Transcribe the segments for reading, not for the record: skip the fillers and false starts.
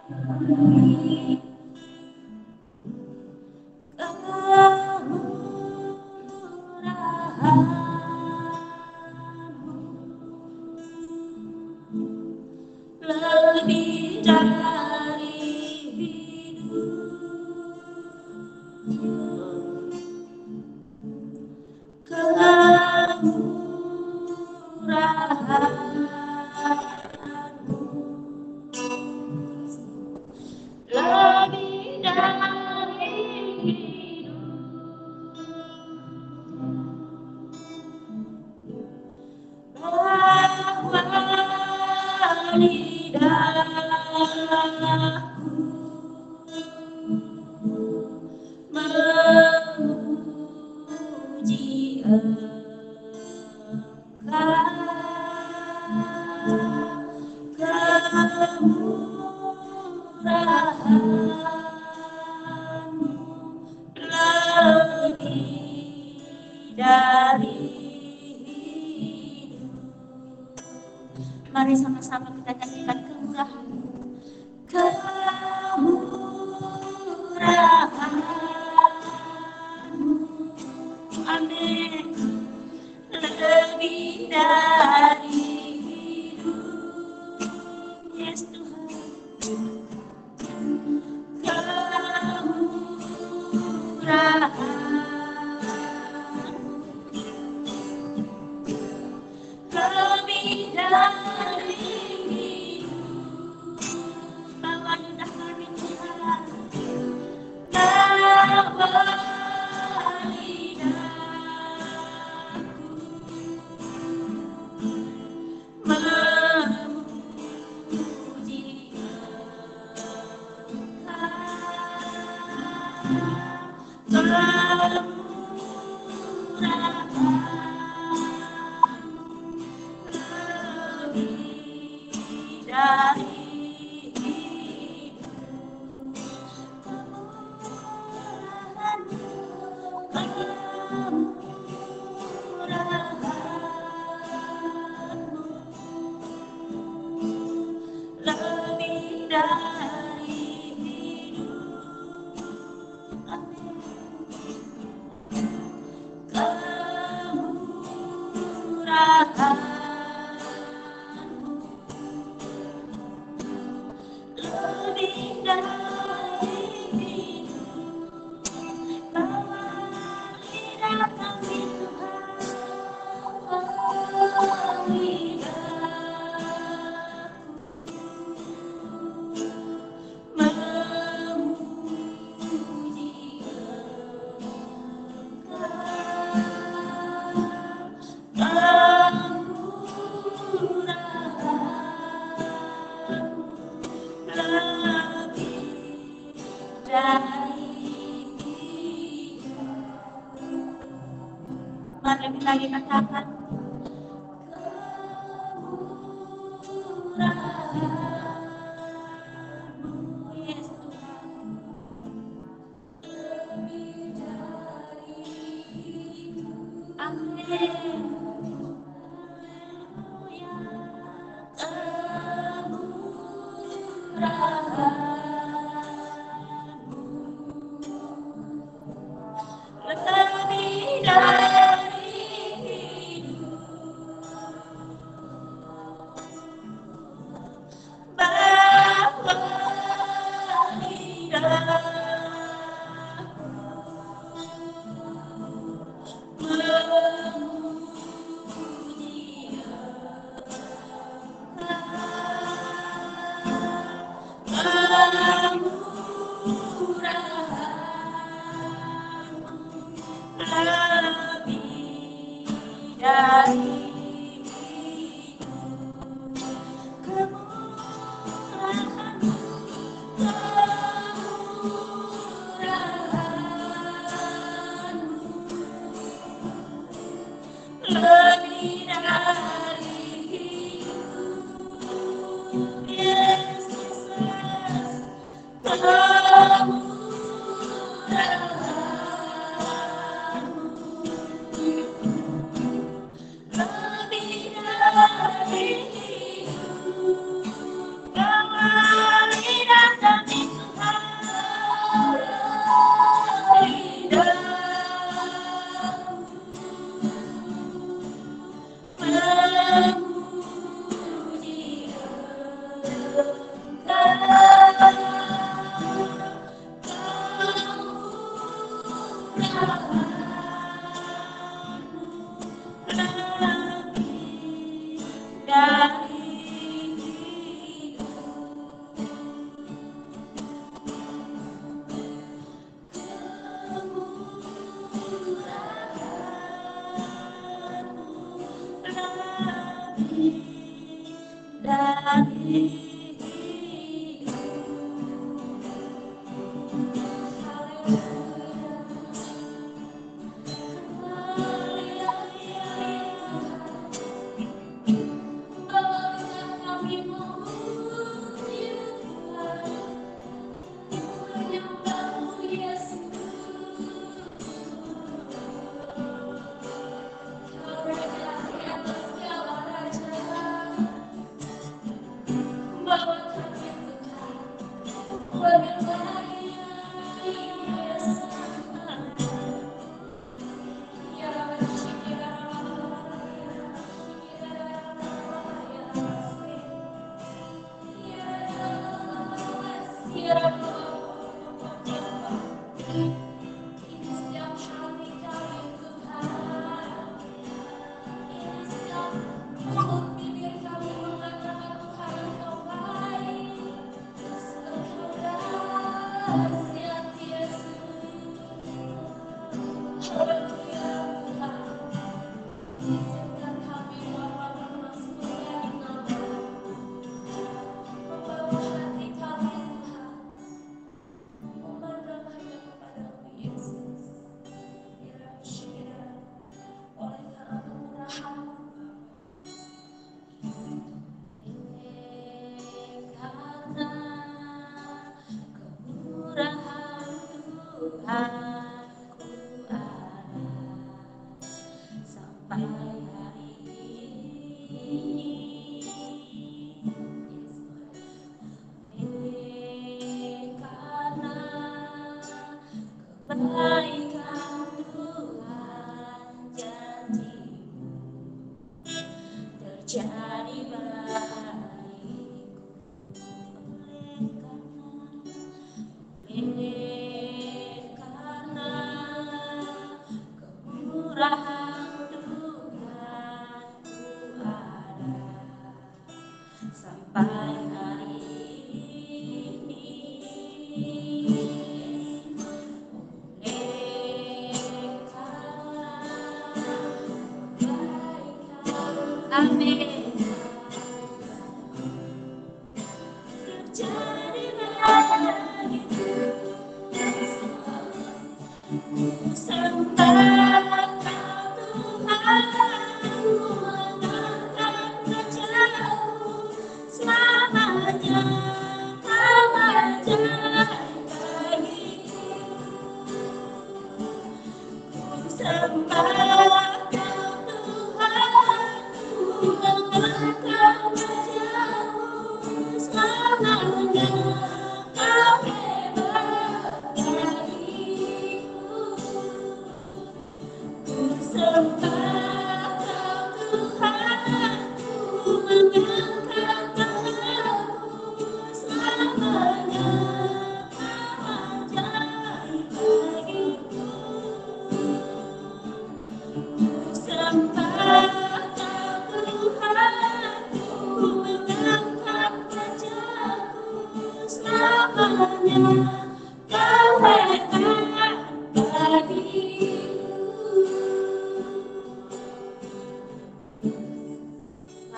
lebih dari hidup, kemurahanmu lebih dari hidup, bahwa lidahku memuji kemurahanmu lebih dari hidup. Mari sama-sama kita nyanyikan kemurahanmu, kemurahanmu, amin, lebih dari hidup, yes Tuhan, kemurahanmu lebih dari hidup, bawa lidah kami Tuhan, bawa lidahku memuji lebih dari lebih dari hidup, amin, kemurahanmu lebih dari hidup, bawa lidah kami Tuhan, bawa lidahku memuji lebih dari hidup. Mari kita lagi katakan kemurahanmu, yes Tuhan, lebih dari hidup, amin, haleluya, kemurahanmu lebih dari hidup, bawa lidahku memuji kemurahanmu lebih dari hidup, kemurahanmu, kemurahanmu lebih dari hidup, yes Jesus, lebih dari hidup, bawa lidah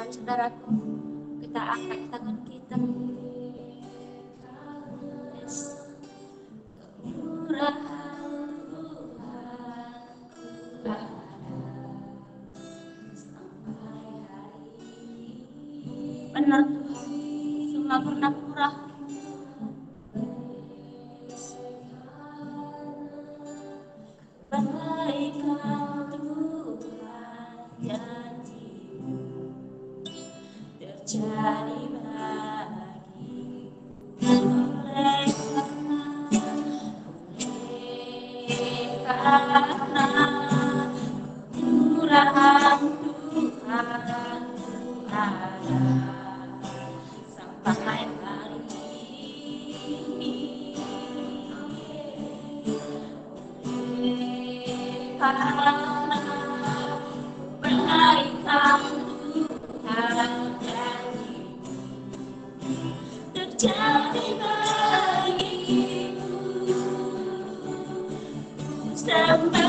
Saudaraku, kita angkat tangan kita. Kemurahan Tuhan sampai hari ini. Benar Tuhan, semua pernah murah. Kebaikan Tuhan janji-Mu terjadi bagiku oleh karena kemurahan Tuhan ada sampai hari ini. Karena kebaikan Tuhan janji terjadi bagiku sampai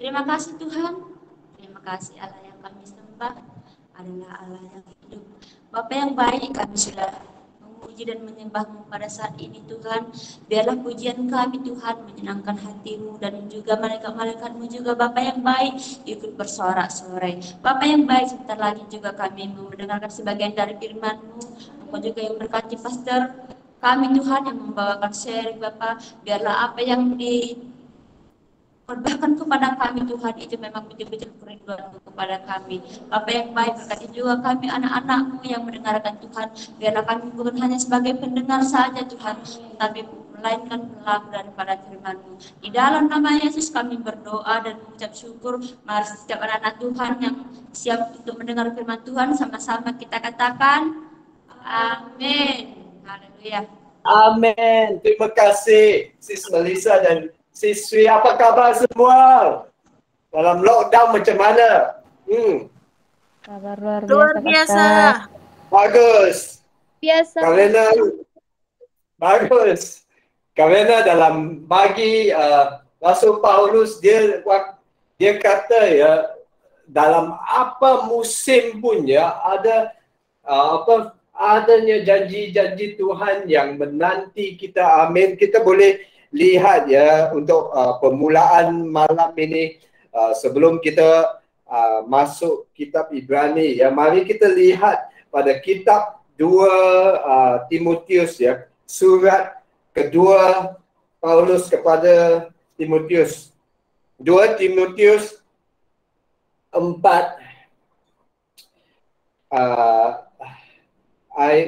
Terima kasih Tuhan, terima kasih Allah yang kami sembah adalah Allah yang hidup. Bapa yang baik, kami sudah memuji dan menyembah-Mu pada saat ini Tuhan. Biarlah pujian kami Tuhan menyenangkan hati-Mu dan juga malaikat-malaikat-Mu juga Bapa yang baik ikut bersorak-sorai. Bapa yang baik, sebentar lagi juga kami mendengarkan sebagian dari firman-Mu. Engkau juga yang berkati pastor kami Tuhan yang membawakan sharing Bapa. Biarlah apa yang Korbankan kepada kami Tuhan itu memang betul-betul kerinduan-Mu kepada kami. Bapa yang baik, berkati juga kami anak-anak-Mu yang mendengarkan Tuhan. Biarlah kami bukan hanya sebagai pendengar saja Tuhan, tapi melainkan pelaku daripada firman-Mu. Di dalam nama Yesus kami berdoa dan mengucap syukur. Mari setiap anak-anak Tuhan yang siap untuk mendengar firman Tuhan, sama-sama kita katakan amin. Haleluya. Amin. Terima kasih Sis Melissa dan Sis Sri. Apa kabar semua? Dalam lockdown macam mana? Kabar luar biasa. Bagus. Biasa. Karena bagus. Karena dalam bagi Rasul Paulus dia kata ya, dalam apa musim pun ya ada adanya janji-janji Tuhan yang menanti kita. Amin. Kita boleh lihat ya untuk permulaan malam ini sebelum kita masuk kitab Ibrani ya, mari kita lihat pada kitab 2 Timotius ya, surat kedua Paulus kepada Timotius. 2 Timotius 4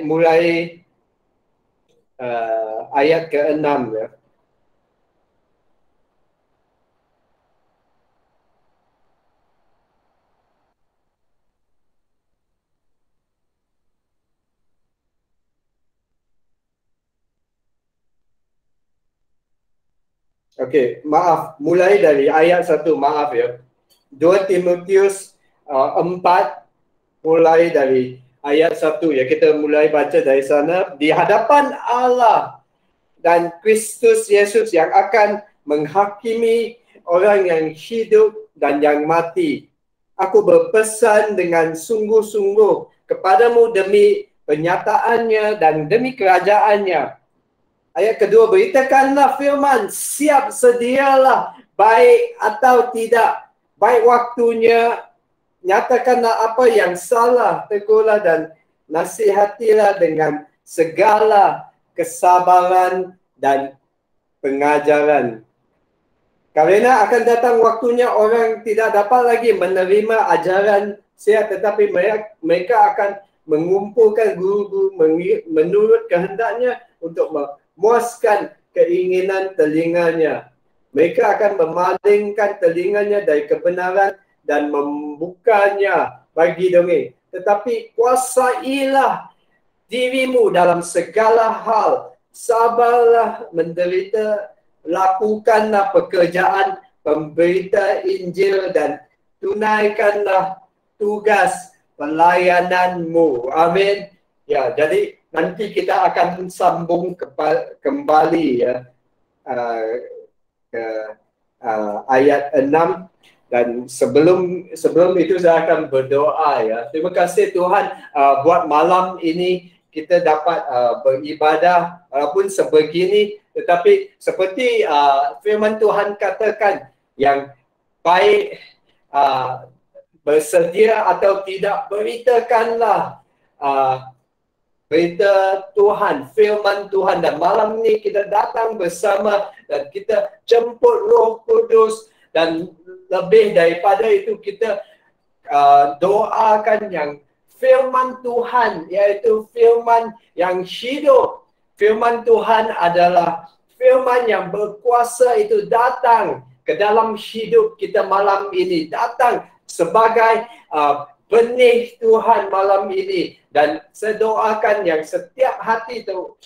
mulai ayat ke-6 ya. Okey, maaf, mulai dari ayat 1, maaf ya. 2 Timotius 4 mulai dari ayat 1 ya. Kita mulai baca dari sana. Di hadapan Allah dan Kristus Yesus yang akan menghakimi orang yang hidup dan yang mati. Aku berpesan dengan sungguh-sungguh kepadamu demi penyataannya dan demi kerajaannya. Ayat kedua, beritakanlah firman, siap sedialah, baik atau tidak, baik waktunya, nyatakanlah apa yang salah, tegurlah dan nasihatilah dengan segala kesabaran dan pengajaran. Karena akan datang waktunya orang tidak dapat lagi menerima ajaran sihat, tetapi mereka akan mengumpulkan guru-guru menurut kehendaknya untuk memuaskan keinginan telinganya. Mereka akan memalingkan telinganya dari kebenaran dan membukanya bagi dongeng. Tetapi kuasailah dirimu dalam segala hal. Sabarlah menderita, lakukanlah pekerjaan pemberita Injil dan tunaikanlah tugas pelayananmu. Amin. Ya, jadi nanti kita akan sambung kembali ya ke ayat 6, dan sebelum itu saya akan berdoa ya. Terima kasih Tuhan buat malam ini kita dapat beribadah walaupun sebegini, tetapi seperti firman Tuhan katakan, yang baik bersedia atau tidak, beritakanlah berita Tuhan, firman Tuhan. Dan malam ini kita datang bersama dan kita jemput Roh Kudus, dan lebih daripada itu kita doakan yang firman Tuhan, yaitu firman yang hidup. Firman Tuhan adalah firman yang berkuasa, itu datang ke dalam hidup kita malam ini, datang sebagai benih Tuhan malam ini. Dan saya doakan yang setiap hati itu,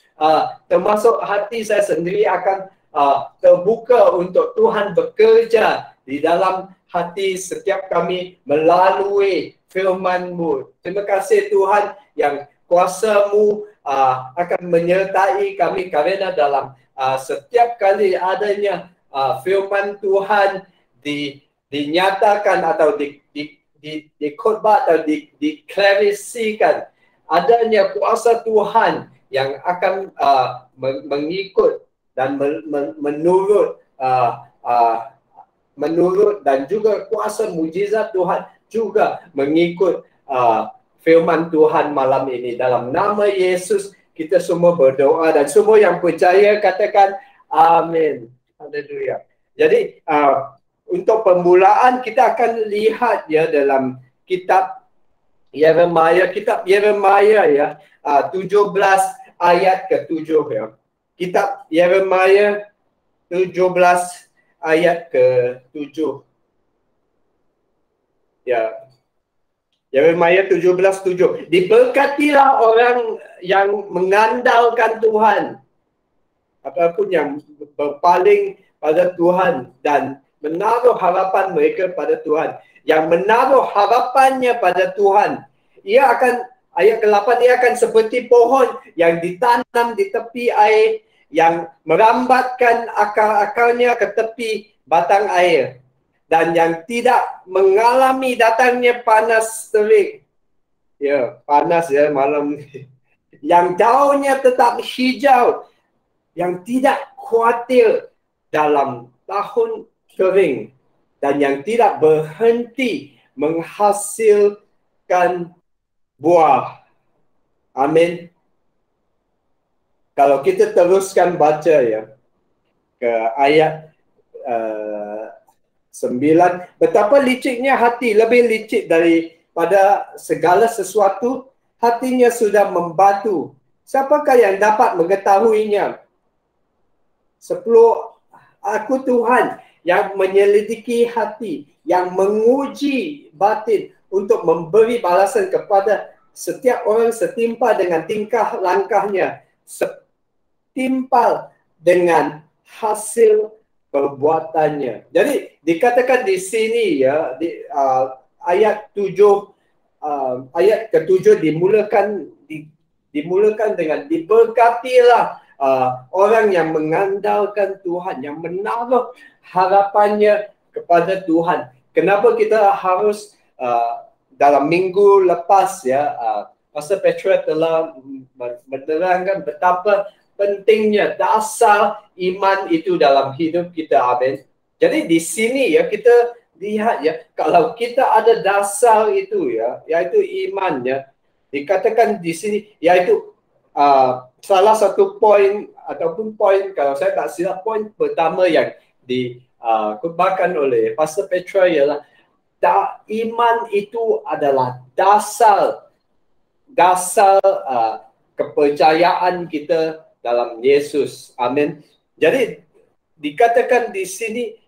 termasuk hati saya sendiri, akan terbuka untuk Tuhan bekerja di dalam hati setiap kami melalui firman-Mu. Terima kasih Tuhan yang kuasa-Mu akan menyertai kami, kerana dalam setiap kali adanya firman Tuhan dinyatakan atau dikhotbah atau diklarisikan, adanya kuasa Tuhan yang akan mengikut dan menurut dan juga kuasa mujizat Tuhan juga mengikut firman Tuhan malam ini. Dalam nama Yesus kita semua berdoa, dan semua yang percaya katakan amin. Haleluya. Jadi untuk permulaan kita akan lihat ya dalam kitab Yeremia ya, 17 ayat ke-7 ya. Kitab Yeremia 17 ayat ke-7. Ya. Yeremia 17:7. Diberkatilah orang yang mengandalkan Tuhan, ataupun yang berpaling pada Tuhan dan menaruh harapan mereka pada Tuhan. Yang menaruh harapannya pada Tuhan, ia akan, ayat ke-8, ia akan seperti pohon yang ditanam di tepi air, yang merambatkan akar-akarnya ke tepi batang air, dan yang tidak mengalami datangnya panas terik. Ya, panas ya malam ni. Yang daunnya tetap hijau, yang tidak khawatir dalam tahun kering, dan yang tidak berhenti menghasilkan buah. Amin. Kalau kita teruskan baca ya ke ayat 9, betapa liciknya hati, lebih licik daripada segala sesuatu, hatinya sudah membatu. Siapakah yang dapat mengetahuinya? 10, aku Tuhan yang menyelidiki hati, yang menguji batin, untuk memberi balasan kepada setiap orang setimpal dengan tingkah langkahnya, setimpal dengan hasil perbuatannya. Jadi dikatakan di sini ya, di ayat 7, ayat ke-7 dimulakan dengan diberkatilah orang yang mengandalkan Tuhan, yang menaruh harapannya kepada Tuhan. Kenapa kita harus dalam minggu lepas ya, Pastor Petra telah menerangkan betapa pentingnya dasar iman itu dalam hidup kita. Amin. Jadi di sini ya kita lihat ya, kalau kita ada dasar itu ya, yaitu imannya, dikatakan di sini, yaitu salah satu poin ataupun poin, kalau saya tak silap, poin pertama yang dikutbahkan oleh Pastor Petra ialah iman itu adalah dasar kepercayaan kita dalam Yesus. Amin. Jadi dikatakan di sini,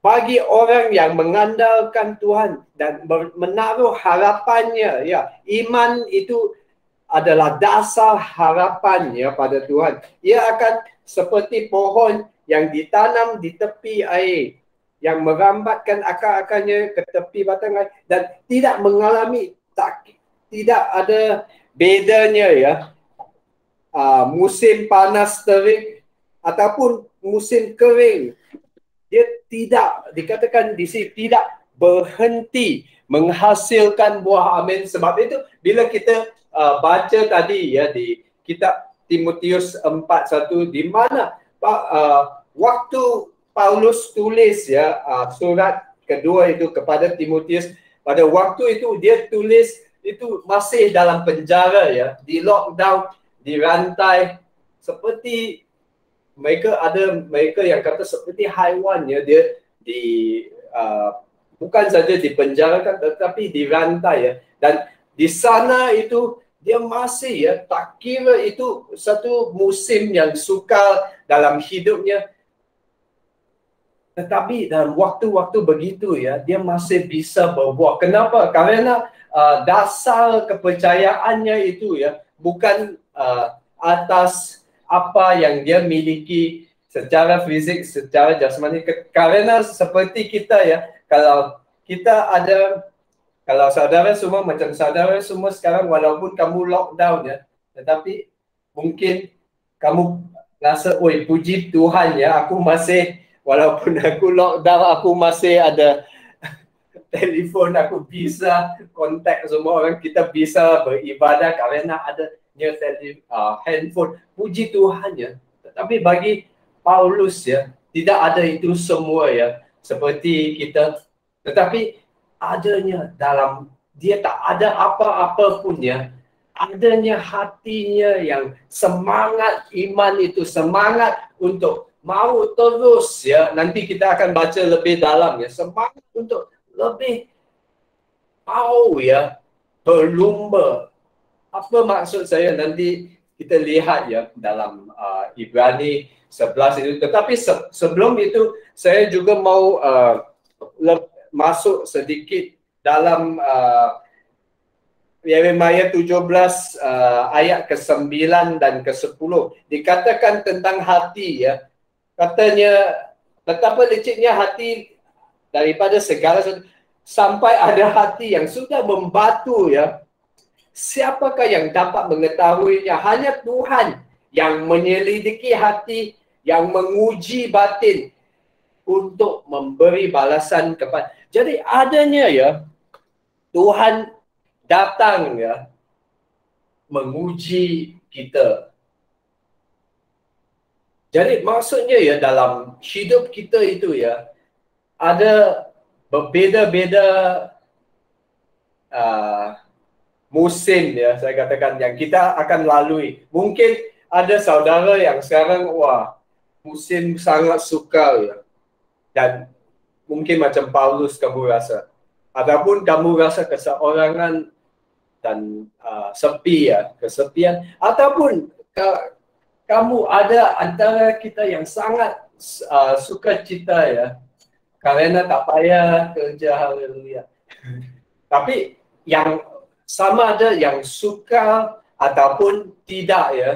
bagi orang yang mengandalkan Tuhan dan menaruh harapannya, ya, iman itu adalah dasar harapan ya pada Tuhan. Ia akan seperti pohon yang ditanam di tepi air, yang merambatkan akar-akarnya ke tepi batang air dan tidak mengalami tidak ada bedanya ya. Musim panas terik ataupun musim kering, dia tidak, dikatakan di sini, tidak berhenti menghasilkan buah. Amin. Sebab itu bila kita baca tadi ya di kitab Timotius 4:1, di mana waktu Paulus tulis ya surat kedua itu kepada Timotius, pada waktu itu dia tulis itu masih dalam penjara ya, di lockdown, dirantai, seperti mereka yang kata seperti haiwan ya, dia bukan saja dipenjarakan tetapi dirantai ya, dan di sana itu dia masih ya, tak kira itu satu musim yang sukar dalam hidupnya, tetapi dalam waktu-waktu begitu ya, dia masih bisa berbuah. Kenapa? Karena dasar kepercayaannya itu ya bukan atas apa yang dia miliki secara fisik, secara jasmani. Karena seperti kita ya, kalau kita ada, kalau saudara semua macam saudara semua sekarang, walaupun kamu lockdown ya, tetapi mungkin kamu rasa, oi puji Tuhan ya, aku masih, walaupun aku lockdown, aku masih ada telefon, aku bisa kontak semua orang, kita bisa beribadah karena adanya handphone. Puji Tuhan ya. Tetapi bagi Paulus ya, tidak ada itu semua ya, seperti kita. Tetapi adanya dalam, dia tak ada apa-apa pun ya, adanya hatinya yang semangat iman itu, semangat untuk mau terus ya, nanti kita akan baca lebih dalam ya, semangat untuk lebih mau ya berlumba. Apa maksud saya, nanti kita lihat ya dalam Ibrani 11 itu. Tetapi sebelum itu saya juga mau masuk sedikit dalam Yeremia 17 ayat ke-9 dan ke-10. Dikatakan tentang hati ya. Katanya betapa liciknya hati daripada segala sesuatu, sampai ada hati yang sudah membatu ya. Siapakah yang dapat mengetahuinya? Hanya Tuhan yang menyelidiki hati, yang menguji batin untuk memberi balasan kepada. Jadi adanya ya, Tuhan datang ya menguji kita. Jadi maksudnya ya, dalam hidup kita itu ya ada berbeza-beza musim ya, saya katakan, yang kita akan lalui. Mungkin ada saudara yang sekarang wah musim sangat sukar ya, dan mungkin macam Paulus kamu rasa, ataupun kamu rasa keseorangan dan sepi ya, kesepian, ataupun kamu ada antara kita yang sangat sukacita ya, karena tak payah kerja, haleluya. Tapi yang sama ada yang suka ataupun tidak ya.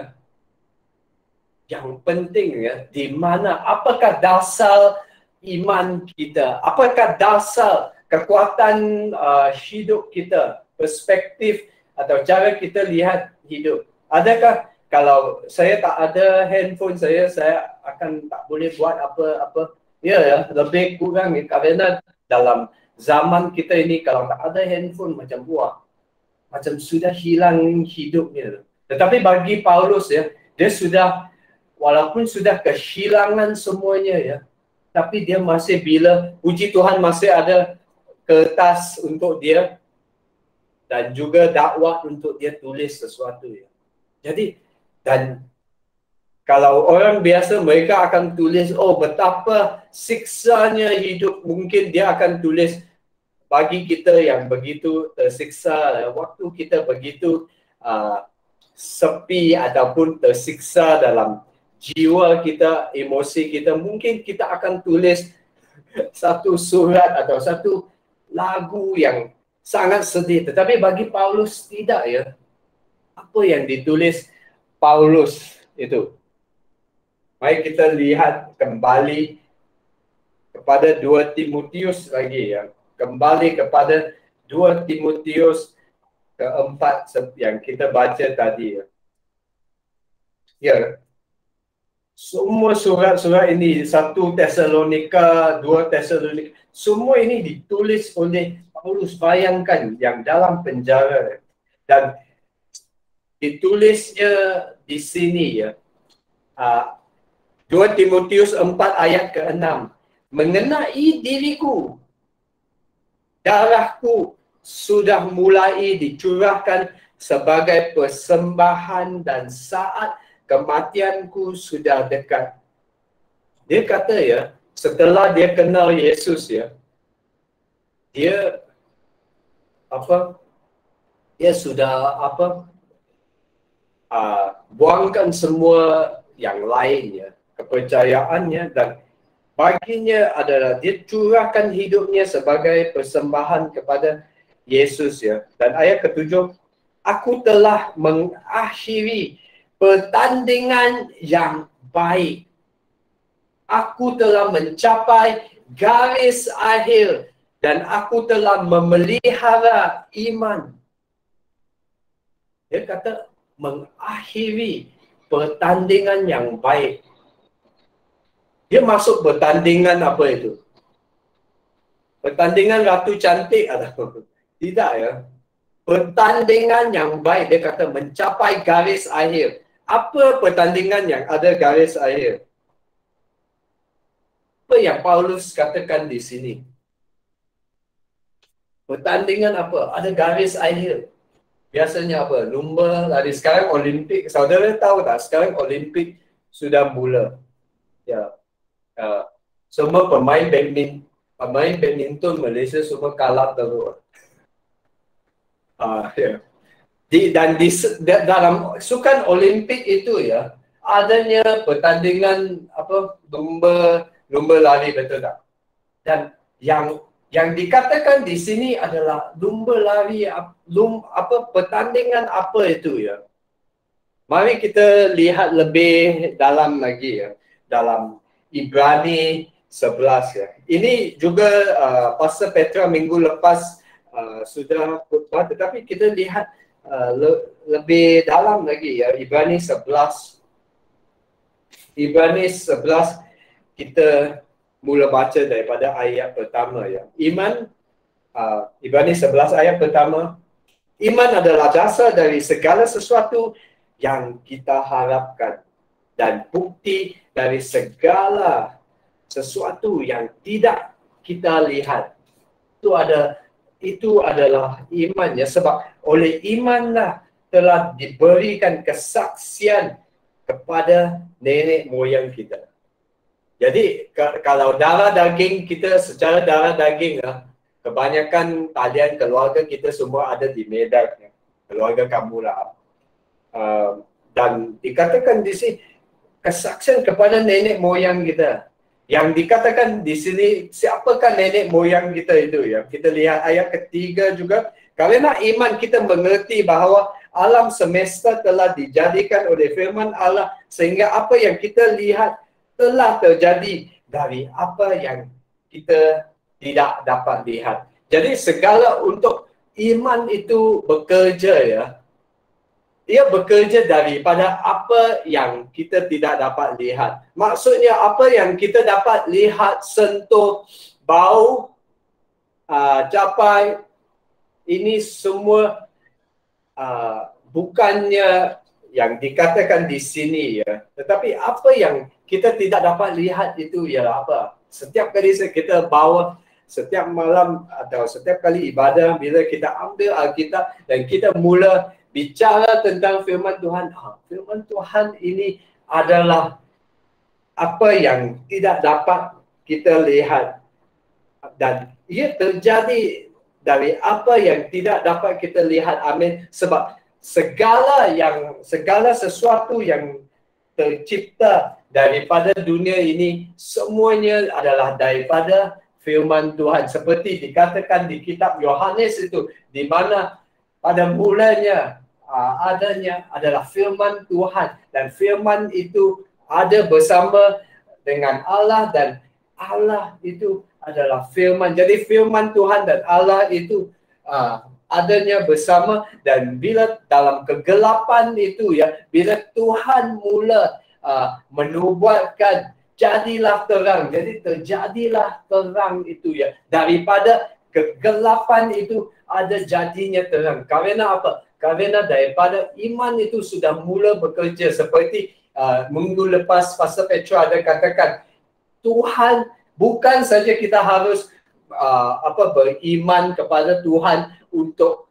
Yang penting ya, di mana, apakah dasar iman kita, apakah dasar kekuatan hidup kita, perspektif atau cara kita lihat hidup. Adakah kalau saya tak ada handphone saya akan tak boleh buat apa-apa? Ya, lebih kurang ya, karena dalam zaman kita ini kalau tak ada handphone macam macam sudah hilang hidupnya. Tetapi bagi Paulus ya, dia sudah, walaupun sudah kehilangan semuanya ya, tapi dia masih, bila puji Tuhan masih ada kertas untuk dia dan juga dakwah untuk dia tulis sesuatu ya. Jadi, dan kalau orang biasa mereka akan tulis, oh betapa siksanya hidup, mungkin dia akan tulis bagi kita yang begitu tersiksa, waktu kita begitu sepi ataupun tersiksa dalam jiwa kita, emosi kita, mungkin kita akan tulis satu surat atau satu lagu yang sangat sedih. Tetapi bagi Paulus tidak ya. Apa yang ditulis Paulus itu? Mari kita lihat kembali kepada 2 Timotius lagi ya. Kembali kepada 2 Timotius keempat yang kita baca tadi. Ya, semua surat-surat ini, 1 Tesalonika, 2 Tesalonika, semua ini ditulis oleh Paulus. Bayangkan yang dalam penjara dan ditulisnya di sini ya. 2 Timotius 4 ayat ke-6. Mengenai diriku, darahku sudah mulai dicurahkan sebagai persembahan dan saat kematianku sudah dekat. Dia kata ya, setelah dia kenal Yesus ya, dia sudah buangkan semua yang lain ya, kepercayaannya, dan baginya adalah dia curahkan hidupnya sebagai persembahan kepada Yesus ya. Dan ayat ke-7, aku telah mengakhiri pertandingan yang baik. Aku telah mencapai garis akhir dan aku telah memelihara iman. Dia kata mengakhiri pertandingan yang baik. Dia masuk pertandingan apa itu? Pertandingan Ratu Cantik atau tidak ya? Pertandingan yang baik. Dia kata mencapai garis akhir. Apa pertandingan yang ada garis akhir? Apa yang Paulus katakan di sini? Pertandingan apa? Ada garis akhir. Biasanya apa? Lumba lari. Sekarang Olimpik. Saudara tahu tak? Sekarang Olimpik sudah mula. Ya. Semua pemain badminton Malaysia semua kalah terus. Ya. Dalam sukan Olimpik itu ya, adanya pertandingan lumba lari, betul tak? Dan yang dikatakan di sini adalah lumba lari pertandingan apa itu ya? Mari kita lihat lebih dalam lagi ya, dalam Ibrani 11 ya. Ini juga Pastor Petra minggu lepas sudah khotbah, tetapi kita lihat lebih dalam lagi ya, Ibrani 11. Ibrani 11 kita mula baca daripada ayat pertama ya. Ibrani 11 ayat pertama. Iman adalah dasar dari segala sesuatu yang kita harapkan dan bukti dari segala sesuatu yang tidak kita lihat. Itu adalah imannya, sebab oleh imanlah telah diberikan kesaksian kepada nenek moyang kita. Jadi kalau darah daging kita, secara darah daging kebanyakan kalian keluarga kita semua ada di Medan ya. Keluarga kamu lah. Dan dikatakan di sini kesaksian kepada nenek moyang kita. Yang dikatakan di sini, siapakah nenek moyang kita itu ya? Kita lihat ayat ketiga juga. Karena iman kita mengerti bahawa alam semesta telah dijadikan oleh firman Allah, sehingga apa yang kita lihat telah terjadi dari apa yang kita tidak dapat lihat. Jadi segala untuk iman itu bekerja ya. Dia bekerja daripada apa yang kita tidak dapat lihat. Maksudnya apa yang kita dapat lihat, sentuh, bau, capai, ini semua bukannya yang dikatakan di sini ya. Tetapi apa yang kita tidak dapat lihat itu ialah apa? Setiap kali kita bawa, setiap malam atau setiap kali ibadah, bila kita ambil Alkitab dan kita mula bicara tentang firman Tuhan, firman Tuhan ini adalah apa yang tidak dapat kita lihat dan ia terjadi dari apa yang tidak dapat kita lihat. Amin. Sebab segala sesuatu yang tercipta daripada dunia ini semuanya adalah daripada firman Tuhan, seperti dikatakan di kitab Yohanes itu, di mana pada mulanya adanya adalah firman Tuhan, dan firman itu ada bersama dengan Allah dan Allah itu adalah firman. Jadi firman Tuhan dan Allah itu adanya bersama. Dan bila dalam kegelapan itu ya, bila Tuhan mula menubuatkan jadilah terang, jadi terjadilah terang itu ya, daripada kegelapan itu ada jadinya terang. Karena apa? Karena daripada iman itu sudah mula bekerja. Seperti minggu lepas Pastor Petro ada katakan, Tuhan bukan saja kita harus beriman kepada Tuhan untuk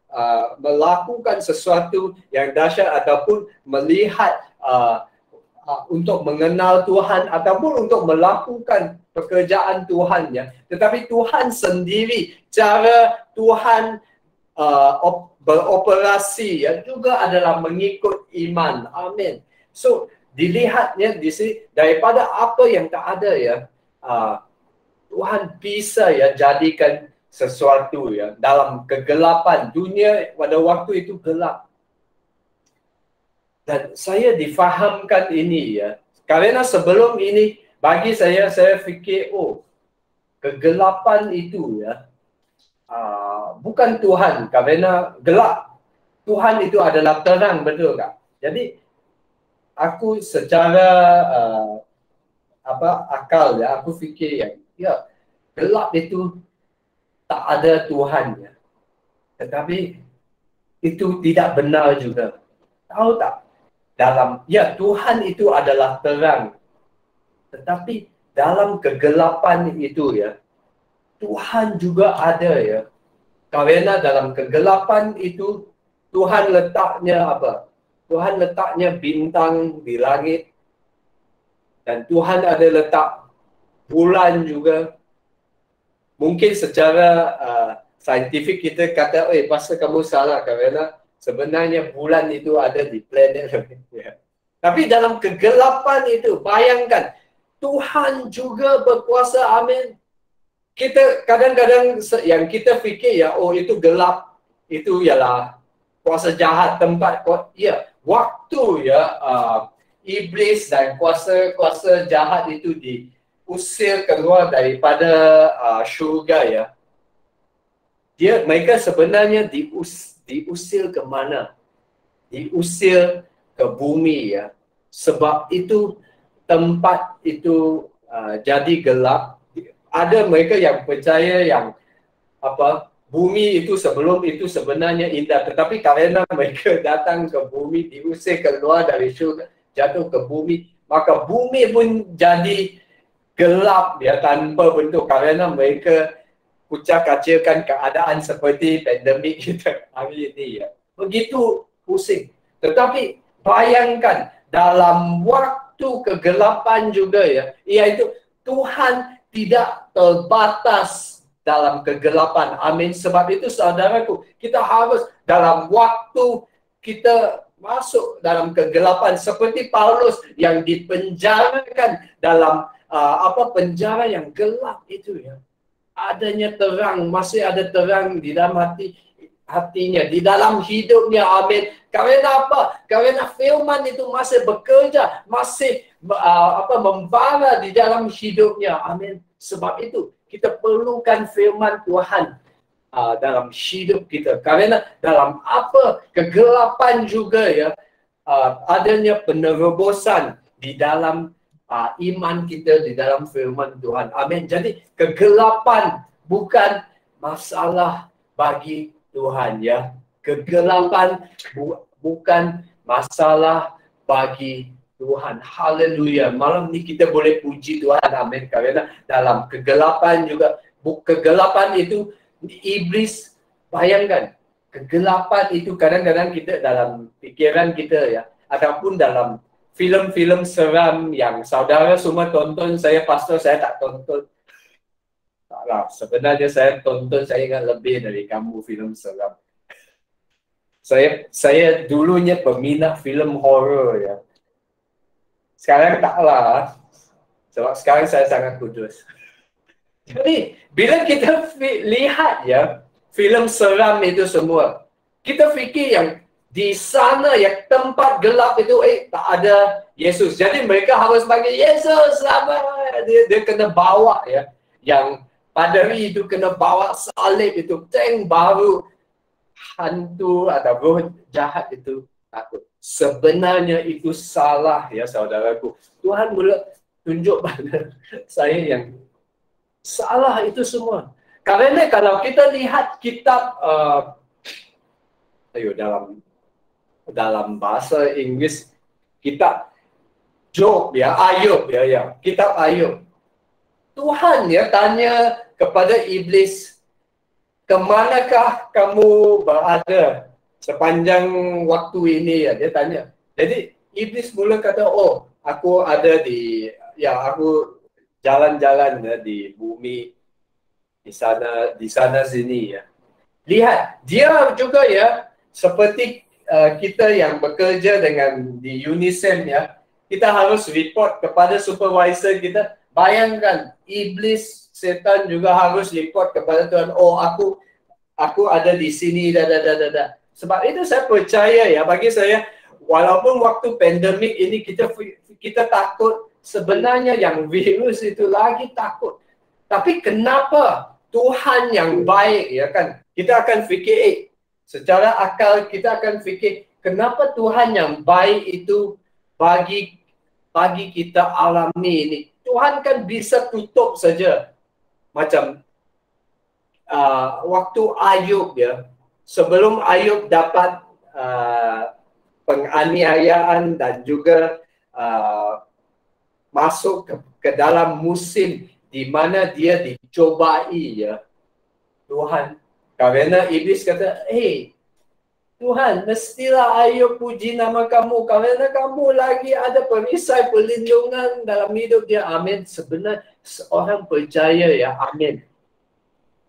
melakukan sesuatu yang dahsyat ataupun melihat untuk mengenal Tuhan ataupun untuk melakukan pekerjaan Tuhan ya. Tetapi Tuhan sendiri, cara Tuhan beroperasi ya juga adalah mengikut iman. Amin. So dilihatnya di sini daripada apa yang tak ada ya, Tuhan bisa ya jadikan sesuatu ya dalam kegelapan. Dunia pada waktu itu gelap. Dan saya difahamkan ini ya, karena sebelum ini bagi saya fikir kegelapan itu ya bukan Tuhan, karena gelap. Tuhan itu adalah terang, betul tak? Jadi aku secara akal ya, aku fikir ya gelap itu tak ada Tuhan ya. Tetapi itu tidak benar juga. Tahu tak? Tuhan itu adalah terang. Tetapi dalam kegelapan itu ya, Tuhan juga ada ya. Karena dalam kegelapan itu Tuhan letaknya apa? Tuhan letaknya bintang di langit. Dan Tuhan ada letak bulan juga. Mungkin secara saintifik kita kata, pasal kamu salah karena sebenarnya bulan itu ada di planet. Ya. Tapi dalam kegelapan itu, bayangkan, Tuhan juga berkuasa, amin. Kita kadang-kadang yang kita fikir ya, itu gelap, itu ialah kuasa jahat tempat, ya, waktu ya, iblis dan kuasa jahat itu diusir keluar daripada syurga ya. Mereka sebenarnya diusir ke mana? Diusir ke bumi ya. Sebab itu tempat itu jadi gelap. Ada mereka yang percaya yang bumi itu sebelum itu sebenarnya indah, tetapi karena mereka datang ke bumi, diusir keluar dari syurga, jatuh ke bumi, maka bumi pun jadi gelap ya, tanpa bentuk, karena mereka kucak-kacirkan keadaan seperti pandemik kita hari ini ya. Begitu pusing. Tetapi bayangkan dalam waktu kegelapan juga ya, iaitu Tuhan tidak terbatas dalam kegelapan. Amin. Sebab itu saudaraku, kita harus dalam waktu kita masuk dalam kegelapan seperti Paulus yang dipenjarakan dalam penjara yang gelap itu ya. Adanya terang, masih ada terang di dalam hatinya, di dalam hidupnya. Amin. Karena apa? Karena firman itu masih bekerja, masih membara di dalam hidupnya. Amin. Sebab itu kita perlukan firman Tuhan dalam hidup kita. Karena dalam kegelapan juga ya, adanya penerobosan di dalam iman kita, di dalam firman Tuhan. Amin. Jadi kegelapan bukan masalah bagi Tuhan ya. Kegelapan bukan masalah bagi Tuhan. Haleluya. Malam ini kita boleh puji Tuhan. Amin. Karena dalam kegelapan juga, kegelapan itu iblis, bayangkan. Kegelapan itu kadang-kadang kita dalam pikiran kita ya, ataupun dalam filem-filem seram yang saudara semua tonton, saya pastor saya tak tonton. Taklah, sebenarnya saya tonton, saya ingat lebih dari kamu filem seram. Saya dulunya peminat filem horor ya. Sekarang taklah. Sebab sekarang saya sangat kudus. Jadi, bila kita lihat ya, filem seram itu semua, kita fikir yang di sana ya, tempat gelap itu tak ada Yesus. Jadi mereka harus panggil Yesus, dia kena bawa ya. Yang paderi itu kena bawa salib itu, tank baru hantu atau roh jahat itu takut. Sebenarnya itu salah ya saudaraku. Tuhan mula tunjuk pada saya yang salah itu semua. Karena kalau kita lihat kitab dalam bahasa Inggris kitab Job ya, Ayub ya, kitab Ayub. Tuhan ya tanya kepada iblis, kemanakah kamu berada sepanjang waktu ini ya, dia tanya. Jadi iblis mula kata, oh aku ada aku jalan-jalan ya di bumi, di sana sini ya. Lihat, dia juga ya seperti kita yang bekerja dengan di UNICEF ya, kita harus report kepada supervisor kita. Bayangkan, iblis, setan juga harus report kepada Tuhan. Oh, aku ada di sini, Sebab itu saya percaya ya, bagi saya, walaupun waktu pandemik ini kita takut, sebenarnya yang virus itu lagi takut. Tapi kenapa Tuhan yang baik ya kan? Kita akan fikir, secara akal kita akan fikir, kenapa Tuhan yang baik itu bagi kita alami ini? Tuhan kan bisa tutup saja. Macam waktu Ayub ya, sebelum Ayub dapat penganiayaan dan juga masuk ke dalam musim di mana dia dicobai ya, Tuhan, karena iblis kata, Tuhan, mestilah Ayub puji nama kamu karena kamu lagi ada perisai perlindungan dalam hidup dia. Amin. Sebenarnya seorang percaya ya, amin.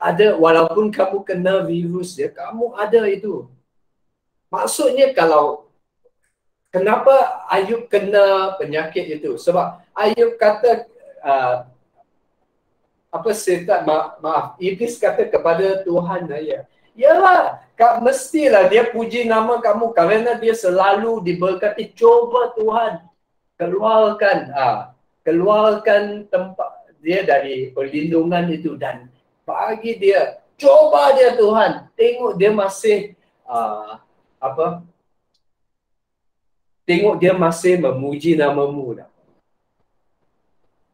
Ada, walaupun kamu kena virus ya, kamu ada itu. Maksudnya kenapa Ayub kena penyakit itu? Sebab Ayub kata, iblis kata kepada Tuhan ya, yalah, mestilah dia puji nama kamu kerana dia selalu diberkati. Coba Tuhan keluarkan tempat dia dari perlindungan itu dan bagi dia, coba dia Tuhan, tengok dia masih tengok dia masih memuji namamu.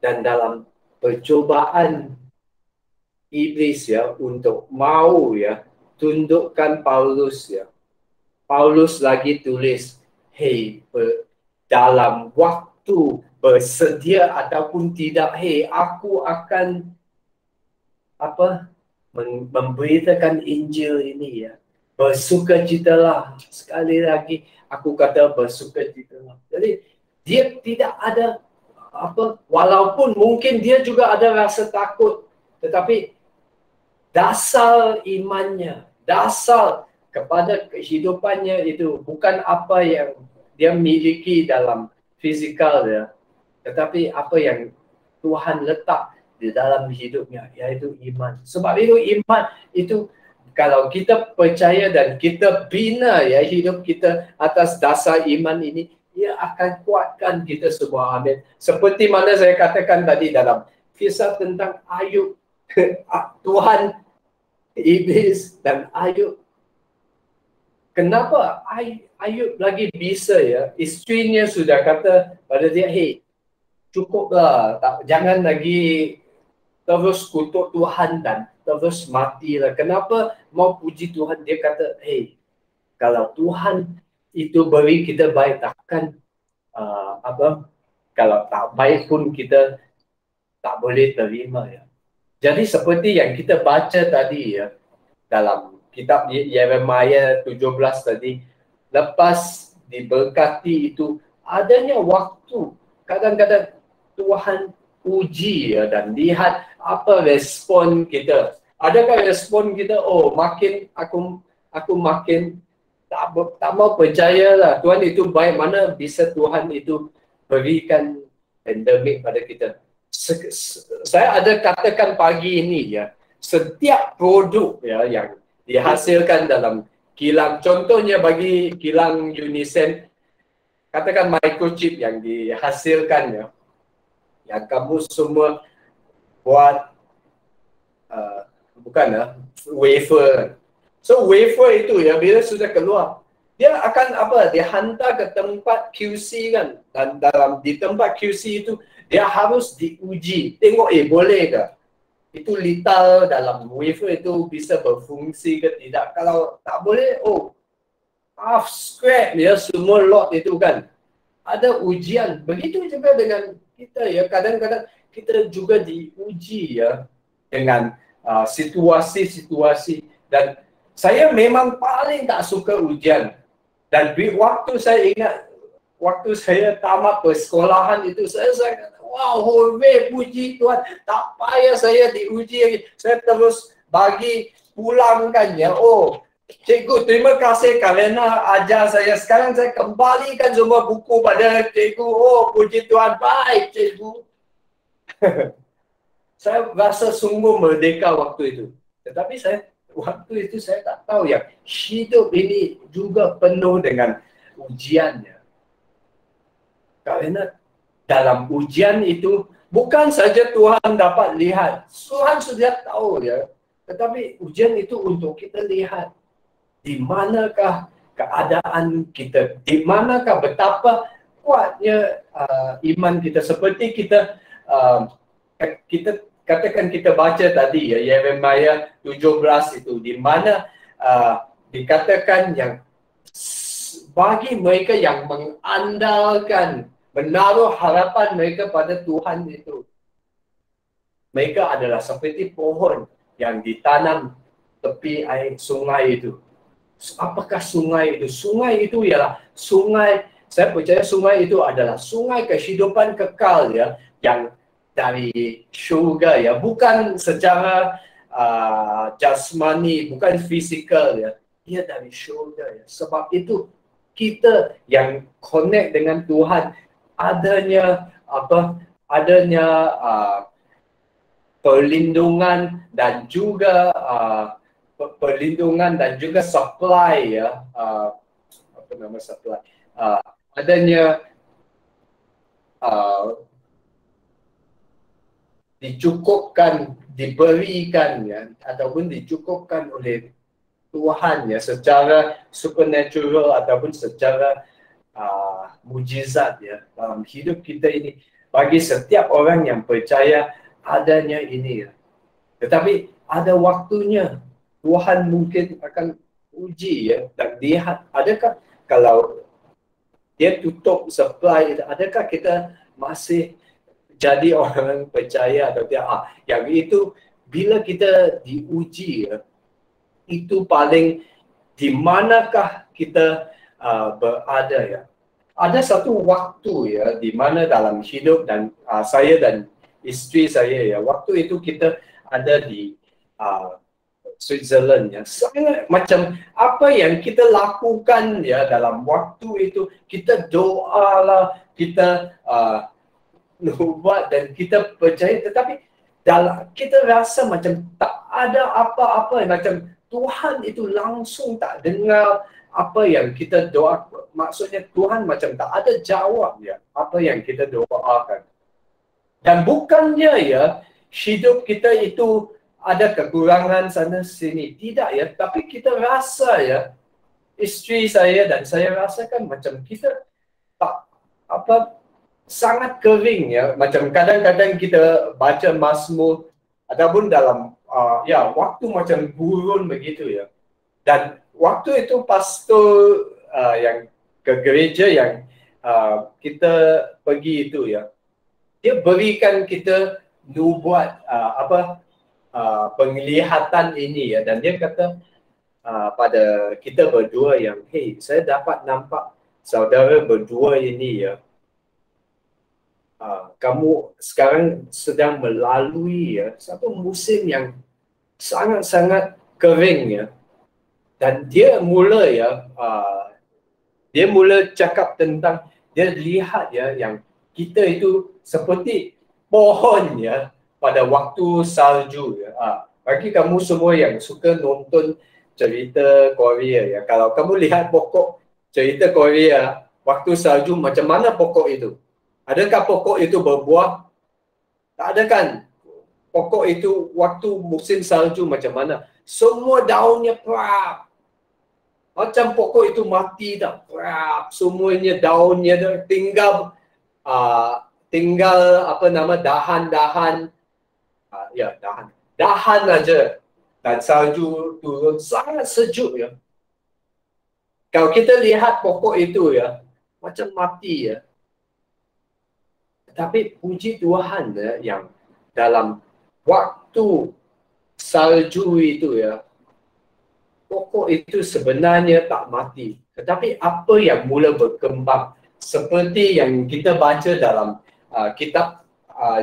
Dan dalam percobaan iblis ya untuk mau ya tundukkan Paulus ya. Paulus lagi tulis, dalam waktu bersedia ataupun tidak, aku akan memberitakan Injil ini ya. Bersukacitalah. Sekali lagi aku kata bersukacitalah. Jadi dia tidak ada walaupun mungkin dia juga ada rasa takut, tetapi dasar imannya, dasar kepada kehidupannya itu bukan apa yang dia miliki dalam fizikal ya, tetapi apa yang Tuhan letak di dalam hidupnya, yaitu iman. Sebab itu iman itu kalau kita percaya dan kita bina ya hidup kita atas dasar iman ini, ia akan kuatkan kita semua. Amin. Seperti mana saya katakan tadi dalam kisah tentang Ayub, Tuhan, iblis dan Ayub. Kenapa Ayub lagi bisa ya? Istrinya sudah kata pada dia, cukuplah, jangan lagi terus kutuk Tuhan dan terus matilah. Kenapa mau puji Tuhan? Dia kata, kalau Tuhan itu beri kita baik, takkan kalau tak baik pun kita tak boleh terima ya. Jadi seperti yang kita baca tadi ya, dalam kitab Yeremia 17 tadi, lepas diberkati itu, adanya waktu. Kadang-kadang Tuhan uji ya, dan lihat apa respon kita. Adakah respon kita, makin aku makin tak mau percaya lah. Tuhan itu baik, mana bisa Tuhan itu berikan pandemik pada kita. Saya ada katakan pagi ini ya, setiap produk ya yang dihasilkan dalam kilang, contohnya bagi kilang UNICEF, katakan microchip yang dihasilkan ya, yang kamu semua buat wafer. So wafer itu ya bila sudah keluar, dia akan apa? Dia hantar ke tempat QC kan. Dan di tempat QC itu dia harus diuji. Tengok boleh ke? Itu litar dalam wafer itu bisa berfungsi ke tidak. Kalau tak boleh, half scrap ya semua lot itu kan. Ada ujian. Begitu juga dengan kita ya. Kadang-kadang kita juga diuji ya dengan situasi-situasi. Dan saya memang paling tak suka ujian. Dan waktu saya ingat, waktu saya tamat persekolahan itu, saya kata, wow, hormat, puji Tuhan, tak payah saya diuji. Saya terus bagi pulangkan ya. Cikgu, terima kasih kerana ajar saya. Sekarang saya kembalikan semua buku pada cikgu. Puji Tuhan, baik cikgu. Saya rasa sungguh merdeka waktu itu. Tetapi waktu itu saya tak tahu yang hidup ini juga penuh dengan ujiannya. Kerana dalam ujian itu bukan saja Tuhan dapat lihat. Tuhan sudah tahu ya. Tetapi ujian itu untuk kita lihat di manakah keadaan kita, di manakah betapa kuatnya iman kita. Seperti kita katakan kita baca tadi ya, Yeremia 17 itu, di mana dikatakan yang bagi mereka yang mengandalkan, menaruh harapan mereka pada Tuhan itu, mereka adalah seperti pohon yang ditanam tepi air sungai itu. Apakah sungai itu? Sungai itu ialah sungai, saya percaya sungai itu adalah sungai kehidupan kekal ya, yang dari syurga ya, bukan secara jasmani, bukan fizikal ya, dia dari syurga ya. Sebab itu kita yang connect dengan Tuhan, adanya perlindungan dan juga supply ya, supply, adanya dicukupkan, diberikan ya, ataupun dicukupkan oleh Tuhan ya, secara supernatural ataupun secara mujizat ya dalam hidup kita ini. Bagi setiap orang yang percaya adanya ini ya. Tetapi ada waktunya Tuhan mungkin akan uji ya, dan lihat adakah kalau dia tutup supply, adakah kita masih jadi orang percaya atau tidak. Yang itu bila kita diuji ya, itu paling di manakah kita berada ya. Ada satu waktu ya di mana dalam hidup dan saya dan isteri saya ya, waktu itu kita ada di Switzerland ya. Sangat macam apa yang kita lakukan ya dalam waktu itu, kita doa lah, kita buat dan kita percaya, tetapi dalam kita rasa macam tak ada apa-apa, macam Tuhan itu langsung tak dengar apa yang kita doa. Maksudnya Tuhan macam tak ada jawab ya apa yang kita doakan. Dan bukannya ya hidup kita itu ada kekurangan sana sini, tidak ya, tapi kita rasa ya, isteri saya dan saya rasakan macam kita tak sangat kering ya, macam kadang-kadang kita baca Mazmur ataupun dalam waktu macam gurun begitu ya. Dan waktu itu pastor yang ke gereja yang kita pergi itu ya, dia berikan kita nubuat penglihatan ini ya, dan dia kata pada kita berdua yang, hey, saya dapat nampak saudara berdua ini ya, kamu sekarang sedang melalui ya satu musim yang sangat-sangat kering ya. Dan dia mula ya, dia mula cakap tentang, dia lihat ya yang kita itu seperti pohon ya pada waktu salju ya. Bagi kamu semua yang suka nonton cerita Korea ya, kalau kamu lihat pokok cerita Korea waktu salju, macam mana pokok itu? Adakah pokok itu berbuah? Tak ada kan? Pokok itu waktu musim salju macam mana? semua daunnya perap. Macam pokok itu mati dah, perap. Semuanya daunnya dah, tinggal dahan-dahan. Dahan aja. Dan salju turun sangat sejuk ya. Kalau kita lihat pokok itu ya, macam mati ya. Tapi puji Tuhan ya, yang dalam waktu salju itu ya, pokok itu sebenarnya tak mati. Tetapi apa yang mula berkembang, seperti yang kita baca dalam kitab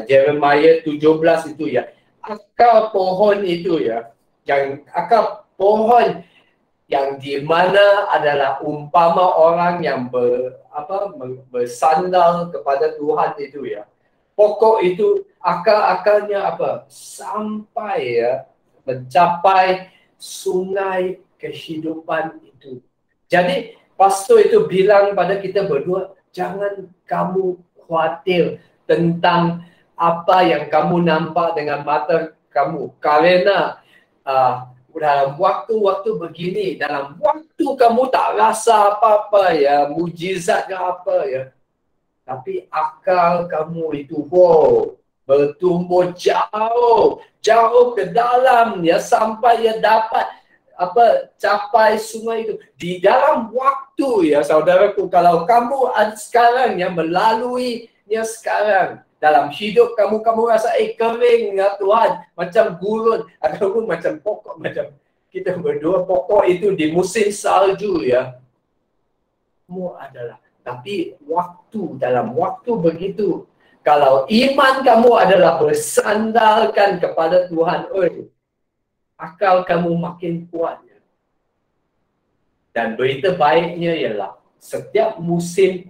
Jeremiah 17 itu ya, akar pohon itu ya, yang akar pohon yang di mana adalah umpama orang yang bersandal kepada Tuhan itu ya. Pokok itu akar-akarnya sampai ya mencapai sungai kehidupan itu. Jadi pastor itu bilang pada kita berdua, jangan kamu khawatir tentang apa yang kamu nampak dengan mata kamu, karena dalam waktu-waktu begini, dalam waktu kamu tak rasa apa-apa ya, mujizat ke apa ya, tapi akal kamu itu bertumbuh jauh ke dalam ya, sampai ya dapat capai sungai itu di dalam waktu ya, saudaraku. Kalau kamu sekarang ya melaluinya sekarang dalam hidup kamu rasa kering ya Tuhan, macam gurun ataupun macam pokok, macam kita berdua pokok itu di musim salju ya. Semua adalah, tapi dalam waktu begitu, kalau iman kamu adalah bersandalkan kepada Tuhan, akal kamu makin kuat ya. Dan berita baiknya ialah setiap musim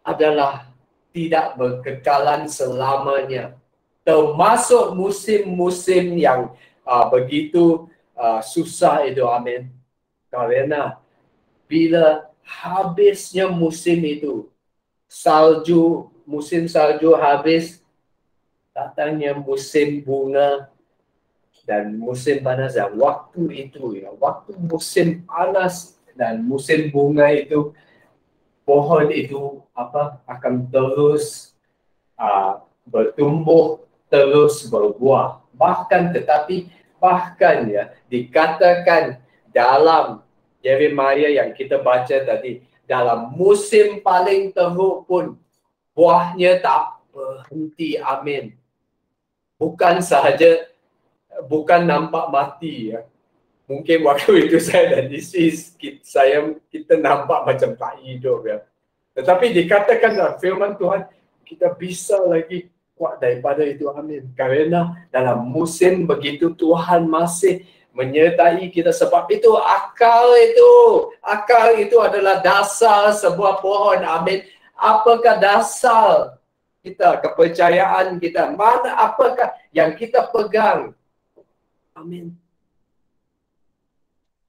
adalah tidak berkekalan selamanya, termasuk musim-musim yang begitu susah itu, amin. Karena bila habisnya musim itu, musim salju habis, datangnya musim bunga dan musim panas. Dan waktu itu ya, waktu musim panas dan musim bunga itu, pohon itu akan terus bertumbuh, terus berbuah. Bahkan ya dikatakan dalam Jeremiah yang kita baca tadi, dalam musim paling teruk pun buahnya tak berhenti, amin. Bukan nampak mati ya. Mungkin waktu itu saya dan isteri kita nampak macam tak hidup ya. Tetapi dikatakan dalam firman Tuhan, kita bisa lagi kuat daripada itu, amin. Karena dalam musim begitu Tuhan masih menyertai kita. Sebab itu akal itu adalah dasar sebuah pohon, amin. Apakah dasar kita, kepercayaan kita? Apakah yang kita pegang? Amin.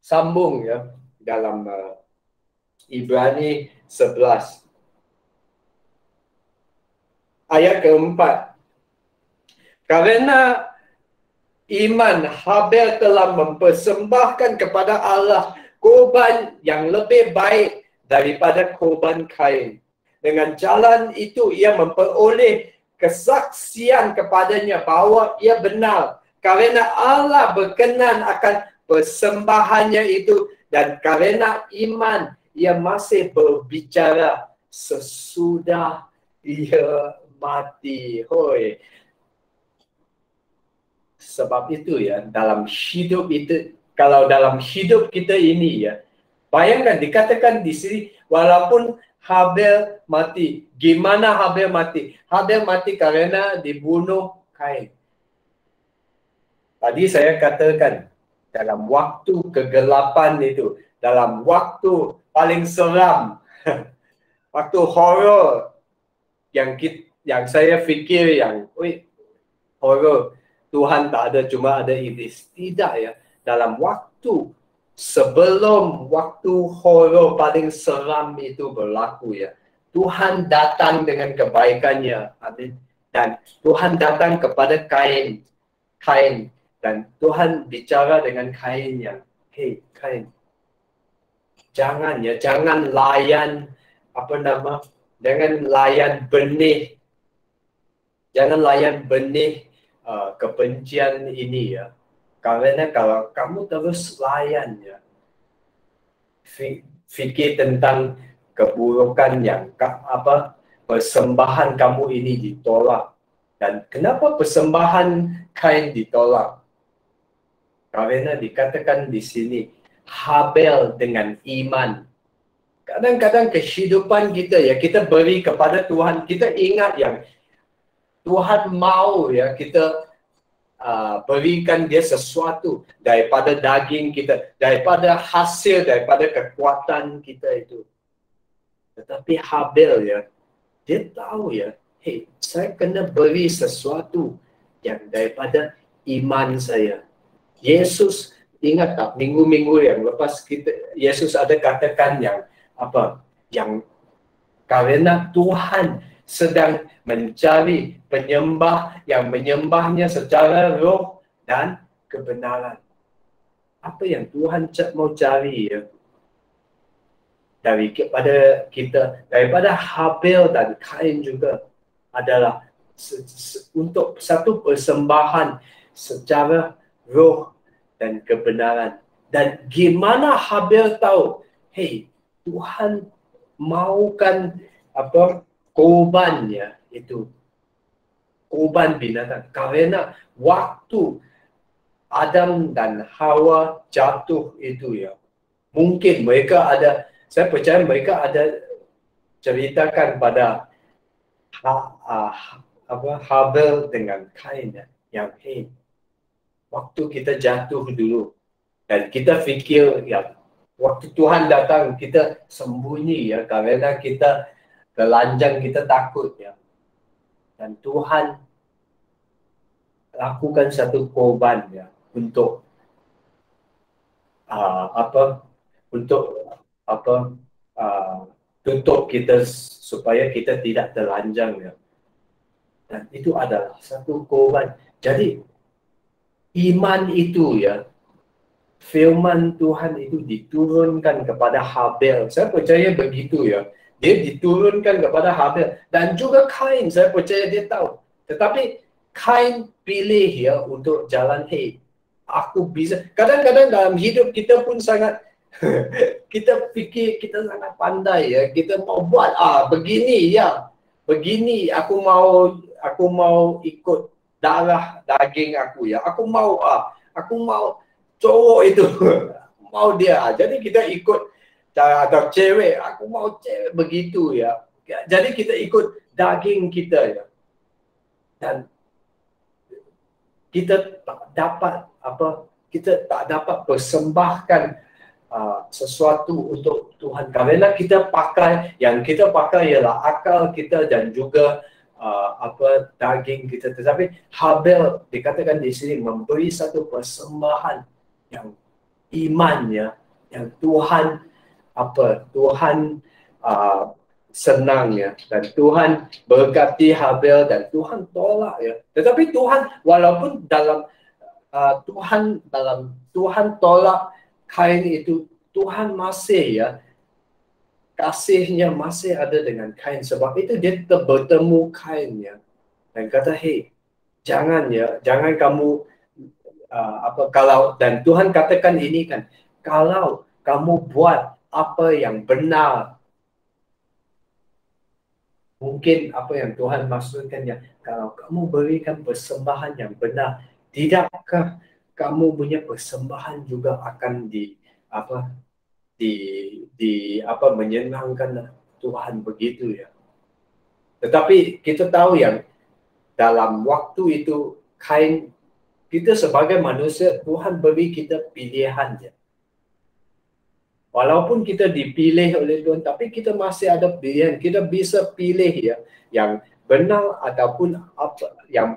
Sambung ya dalam Ibrani 11 ayat keempat. Karena iman Habel telah mempersembahkan kepada Allah korban yang lebih baik daripada korban Kain. Dengan jalan itu ia memperoleh kesaksian kepadanya bahwa ia benar. Karena Allah berkenan akan persembahannya itu, dan karena iman ia masih berbicara sesudah ia mati. Sebab itu ya, dalam hidup itu, kalau dalam hidup kita ini ya, bayangkan dikatakan di sini, walaupun Habel mati. Gimana Habel mati? Habel mati karena dibunuh Kain. Tadi saya katakan, dalam waktu kegelapan itu, dalam waktu paling seram, waktu horor yang saya fikir horor, Tuhan tak ada, cuma ada iblis. Tidak ya, dalam waktu sebelum waktu horor paling seram itu berlaku ya, Tuhan datang dengan kebaikannya, amin. Dan Tuhan datang kepada Kain Dan Tuhan bicara dengan Kain yang, hey Kain, jangan layan jangan layan benih, kebencian ini ya. Karena kalau kamu terus layan ya, fikir tentang keburukan yang persembahan kamu ini ditolak. Dan kenapa persembahan Kain ditolak? Karena dikatakan di sini Habel dengan iman. Kadang-kadang kehidupan kita ya, kita beri kepada Tuhan, kita ingat yang Tuhan mau ya kita berikan dia sesuatu daripada daging kita, daripada hasil, daripada kekuatan kita itu. Tetapi Habel ya, dia tahu ya, hey, saya kena beri sesuatu yang daripada iman saya. Yesus, ingat tak minggu-minggu yang lepas Yesus ada katakan yang karena Tuhan sedang mencari penyembah yang menyembahnya secara roh dan kebenaran. Apa yang Tuhan mau cari ya? Daripada kita, daripada Habel dan Kain juga adalah untuk satu persembahan secara roh dan kebenaran. Dan gimana Habel tahu, hey, Tuhan maukan korbannya itu, korban binatang. Karena waktu Adam dan Hawa jatuh itu ya, mungkin mereka ada, saya percaya mereka ada ceritakan pada Habel dengan Kain yang, hey, waktu kita jatuh dulu dan kita fikir ya waktu Tuhan datang kita sembunyi ya karena kita telanjang, kita takut ya, dan Tuhan lakukan satu korban ya untuk tutup kita supaya kita tidak telanjang ya, dan itu adalah satu korban. Jadi iman itu ya, firman Tuhan itu diturunkan kepada Habel. Saya percaya begitu ya. Dia diturunkan kepada Habel. Dan juga Kain, saya percaya dia tahu. Tetapi Kain pilih ya untuk jalan, hey, aku bisa. Kadang-kadang dalam hidup kita pun sangat, kita fikir kita sangat pandai ya. Kita mau buat, begini ya. Begini, aku mau ikut darah daging aku ya. Aku mau cowok itu mau dia. Jadi kita ikut atau cewek, aku mau cewek begitu ya. Jadi kita ikut daging kita ya. Dan kita tak dapat persembahkan sesuatu untuk Tuhan karena kita pakai ialah akal kita dan juga daging kita. Tetapi Habel dikatakan di sini memberi satu persembahan yang imannya, yang Tuhan senang ya, dan Tuhan berkati Habel dan Tuhan tolak ya. Tetapi Tuhan walaupun Tuhan tolak Kain itu, Tuhan masih ya kasihnya masih ada dengan Kain. Sebab itu dia bertemu Kain ya, dan kata, hey, jangan kamu kalau, dan Tuhan katakan ini kan, kalau kamu buat apa yang benar, mungkin apa yang Tuhan maksudkan ya, kalau kamu berikan persembahan yang benar, tidakkah kamu punya persembahan juga akan menyenangkan Tuhan begitu ya. Tetapi kita tahu yang dalam waktu itu Kain, kita sebagai manusia, Tuhan beri kita pilihan ya. Walaupun kita dipilih oleh Tuhan, tapi kita masih ada pilihan. Kita bisa pilih ya, yang benar ataupun yang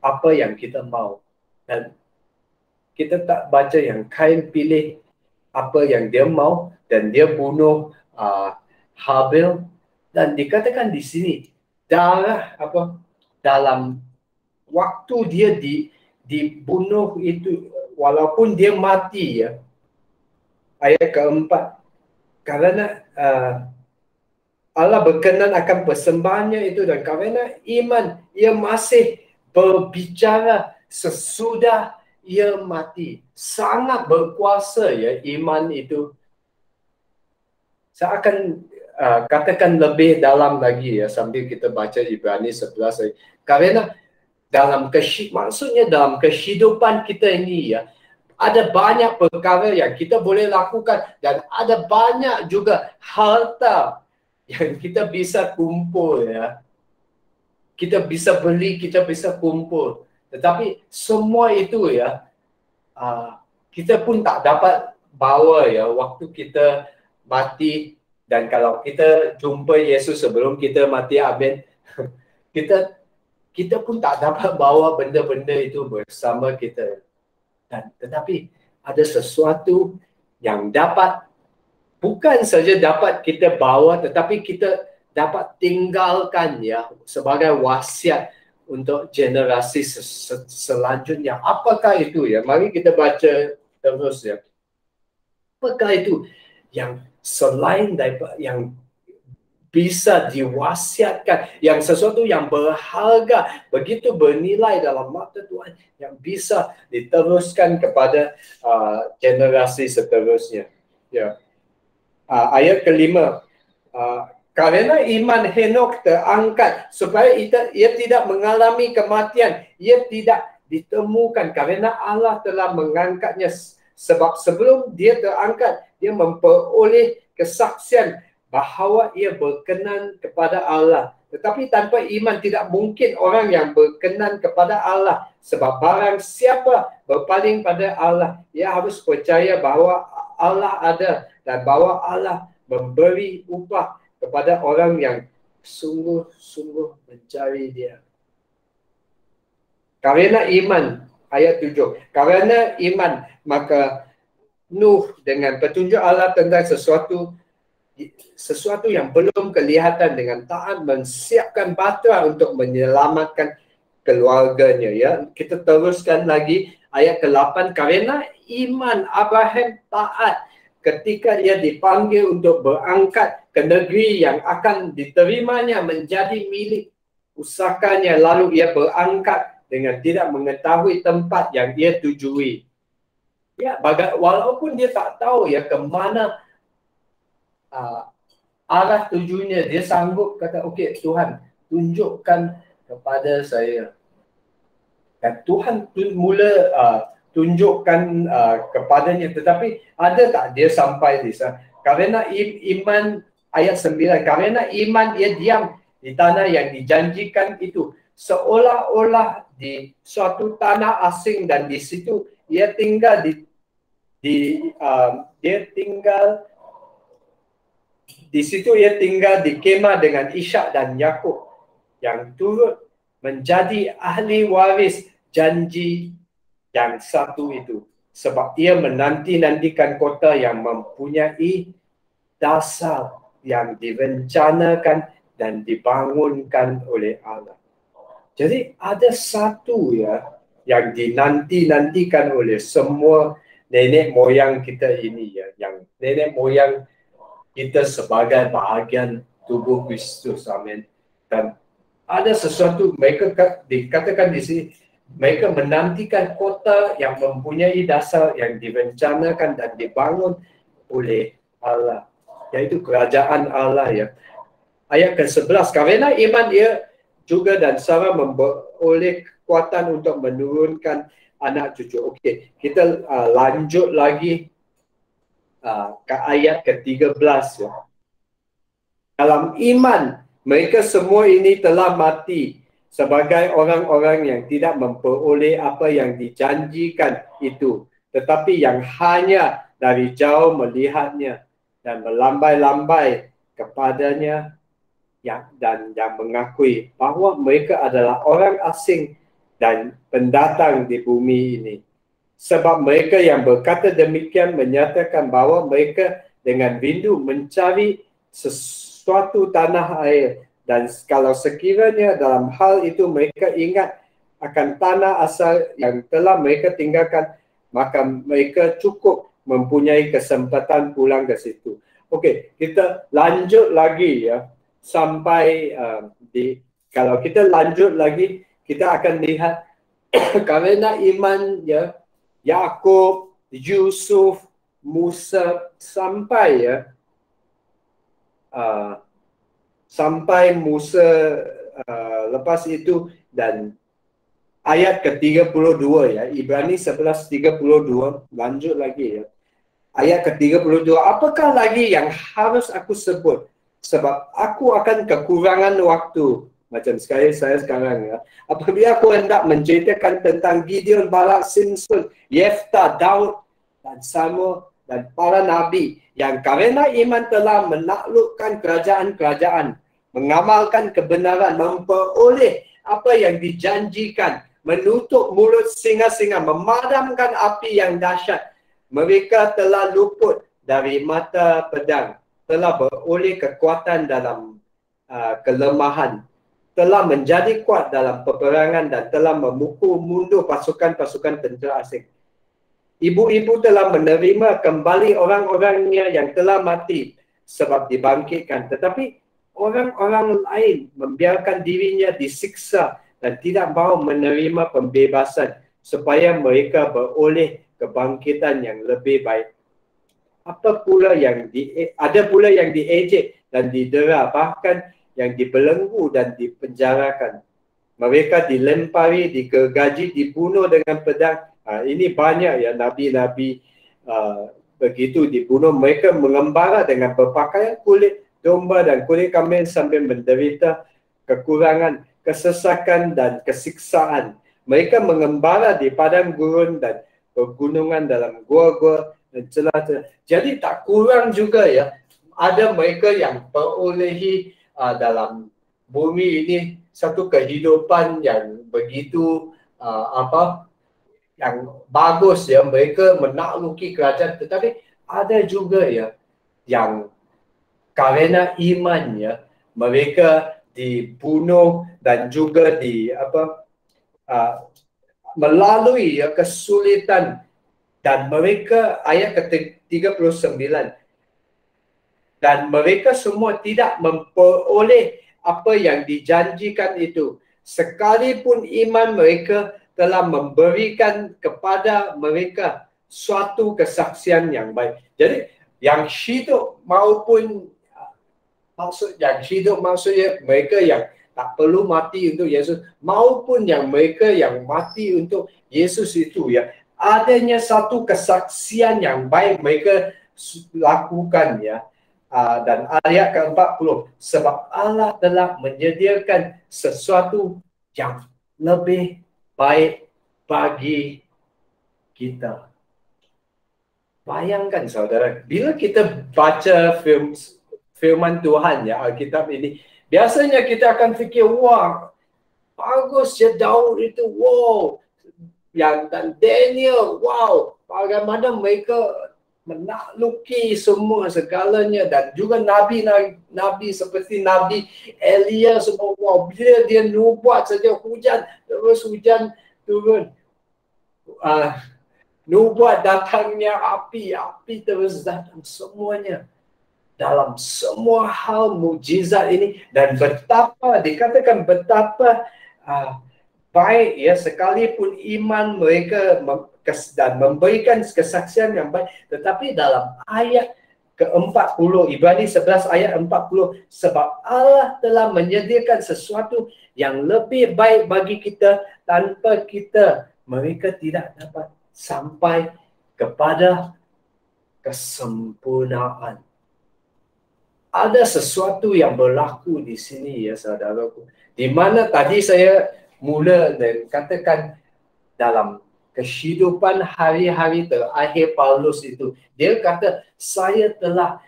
apa yang kita mau. Dan kita tak baca yang Kain pilih apa yang dia mau dan dia bunuh Habel, dan dikatakan di sini darah dalam waktu dia dibunuh itu, walaupun dia mati ya, ayat keempat, karena Allah berkenan akan persembahannya itu, dan kerana iman ia masih berbicara sesudah ia mati. Sangat berkuasa ya iman itu. Saya akan katakan lebih dalam lagi ya sambil kita baca Ibrani 11. Karena maksudnya dalam kehidupan kita ini ya, ada banyak perkara yang kita boleh lakukan dan ada banyak juga harta yang kita bisa kumpul ya. Kita bisa beli, kita bisa kumpul. Tetapi semua itu ya, kita pun tak dapat bawa ya waktu kita mati. Dan kalau kita jumpa Yesus sebelum kita mati, amin, kita pun tak dapat bawa benda-benda itu bersama kita. Tetapi ada sesuatu yang bukan saja dapat kita bawa, tetapi kita dapat tinggalkan ya sebagai wasiat untuk generasi selanjutnya. Apakah itu ya? Mari kita baca terus ya. Apakah itu yang selain daripada yang bisa diwasiatkan, yang sesuatu yang berharga, begitu bernilai dalam mata Tuhan, yang bisa diteruskan kepada generasi seterusnya. Ya. Ayat kelima, karena iman Henok terangkat supaya ia tidak mengalami kematian, ia tidak ditemukan karena Allah telah mengangkatnya. Sebab sebelum dia terangkat, dia memperoleh kesaksian bahawa ia berkenan kepada Allah. Tetapi tanpa iman tidak mungkin orang yang berkenan kepada Allah. Sebab barang siapa berpaling pada Allah, ia harus percaya bahawa Allah ada dan bahawa Allah memberi upah kepada orang yang sungguh-sungguh mencari dia. Karena iman, ayat 7. Karena iman, maka Nuh dengan petunjuk Allah tentang sesuatu yang belum kelihatan dengan taat menyiapkan batu untuk menyelamatkan keluarganya ya. Kita teruskan lagi ayat ke-8. Karena iman Abraham taat ketika ia dipanggil untuk berangkat ke negeri yang akan diterimanya menjadi milik usahanya, lalu ia berangkat dengan tidak mengetahui tempat yang dia tujui. Ya, walaupun dia tak tahu ya ke mana arah tujuannya, dia sanggup kata, okey Tuhan, tunjukkan kepada saya. Dan Tuhan mula tunjukkan kepadanya, tetapi ada tak dia sampai di sana? Karena iman, ayat 9, karena iman ia diam di tanah yang dijanjikan itu, seolah-olah di suatu tanah asing, dan di situ ia tinggal ia tinggal di kemah dengan Ishak dan Yakub yang turut menjadi ahli waris janji yang satu itu. Sebab ia menanti-nantikan kota yang mempunyai dasar yang direncanakan dan dibangunkan oleh Allah. Jadi ada satu ya yang dinanti-nantikan oleh semua nenek moyang kita ini ya, yang nenek moyang kita sebagai bahagian tubuh Kristus, amin. Dan ada sesuatu mereka dikatakan di sini, mereka menantikan kota yang mempunyai dasar yang direncanakan dan dibangun oleh Allah, yaitu kerajaan Allah ya. Ayat ke-11, karena iman ia juga dan Sarah memperoleh kekuatan untuk menurunkan anak cucu. Okey, kita lanjut lagi ke ayat ke-13 ya. Dalam iman mereka semua ini telah mati sebagai orang-orang yang tidak memperoleh apa yang dijanjikan itu, tetapi yang hanya dari jauh melihatnya dan melambai-lambai kepadanya dan yang mengakui bahawa mereka adalah orang asing dan pendatang di bumi ini. Sebab mereka yang berkata demikian menyatakan bahawa mereka dengan rindu mencari sesuatu tanah air, dan kalau sekiranya dalam hal itu mereka ingat akan tanah asal yang telah mereka tinggalkan, maka mereka cukup mempunyai kesempatan pulang ke situ. Okey, kita lanjut lagi ya sampai kalau kita lanjut lagi, kita akan lihat kerana iman ya Yakub, Yusuf, Musa sampai ya sampai Musa lepas itu, dan ayat ke-32 ya, Ibrani 11:32, lanjut lagi ya. Ayat ke-32, apakah lagi yang harus aku sebut? Sebab aku akan kekurangan waktu. Macam saya sekarang ya. Apabila aku hendak menceritakan tentang Gideon, Barak, Simpson, Yeftah, Daud dan Samuel dan para nabi yang kerana iman telah menaklukkan kerajaan-kerajaan, mengamalkan kebenaran, memperoleh apa yang dijanjikan, menutup mulut singa-singa, memadamkan api yang dahsyat. Mereka telah luput dari mata pedang, telah beroleh kekuatan dalam kelemahan, telah menjadi kuat dalam peperangan dan telah memukul mundur pasukan-pasukan tentera asing. Ibu-ibu telah menerima kembali orang-orangnya yang telah mati sebab dibangkitkan. Tetapi orang-orang lain membiarkan dirinya disiksa dan tidak mahu menerima pembebasan supaya mereka beroleh kebangkitan yang lebih baik. Ada pula yang diejek dan didera, bahkan yang dibelenggu dan dipenjarakan. Mereka dilempari, digergaji, dibunuh dengan pedang. Ini banyak ya nabi-nabi begitu dibunuh. Mereka mengembara dengan berpakaian kulit domba dan kulit kambing sambil menderita kekurangan, kesesakan dan kesiksaan. Mereka mengembara di padang gurun dan pegunungan, dalam gua-gua dan celah-celah. Jadi tak kurang juga ya, ada mereka yang perolehi dalam bumi ini satu kehidupan yang begitu yang bagus ya, mereka menakluki kerajaan. Tetapi ada juga ya yang kerana iman ya, mereka dibunuh dan juga melalui ya kesulitan, dan mereka ayat ke-39, dan mereka semua tidak memperoleh apa yang dijanjikan itu, sekalipun iman mereka telah memberikan kepada mereka suatu kesaksian yang baik. Jadi yang hidup maksudnya mereka yang tak perlu mati untuk Yesus, maupun yang mereka yang mati untuk Yesus itu ya, adanya satu kesaksian yang baik mereka lakukan ya. Dan ayat ke-40, sebab Allah telah menyediakan sesuatu yang lebih baik bagi kita. Bayangkan saudara, bila kita baca firman Tuhan ya, Alkitab ini, biasanya kita akan fikir, wah, bagus ya Daud itu, wow. Dan Daniel, wow, bagaimana mereka menakluki semua segalanya, dan juga nabi seperti Nabi Elia semua, wow, bila dia nubuat saja hujan turun. Nubuat datangnya api terus datang, semuanya. Dalam semua hal mukjizat ini, dan dikatakan betapa baik ya, sekalipun iman mereka dan memberikan kesaksian yang baik. Tetapi dalam ayat ke-40, Ibrani 11 ayat 40, sebab Allah telah menyediakan sesuatu yang lebih baik bagi kita, tanpa mereka tidak dapat sampai kepada kesempurnaan. Ada sesuatu yang berlaku di sini ya saudaraku, di mana tadi saya mula dan katakan dalam kehidupan hari-hari terakhir Paulus itu, dia kata saya telah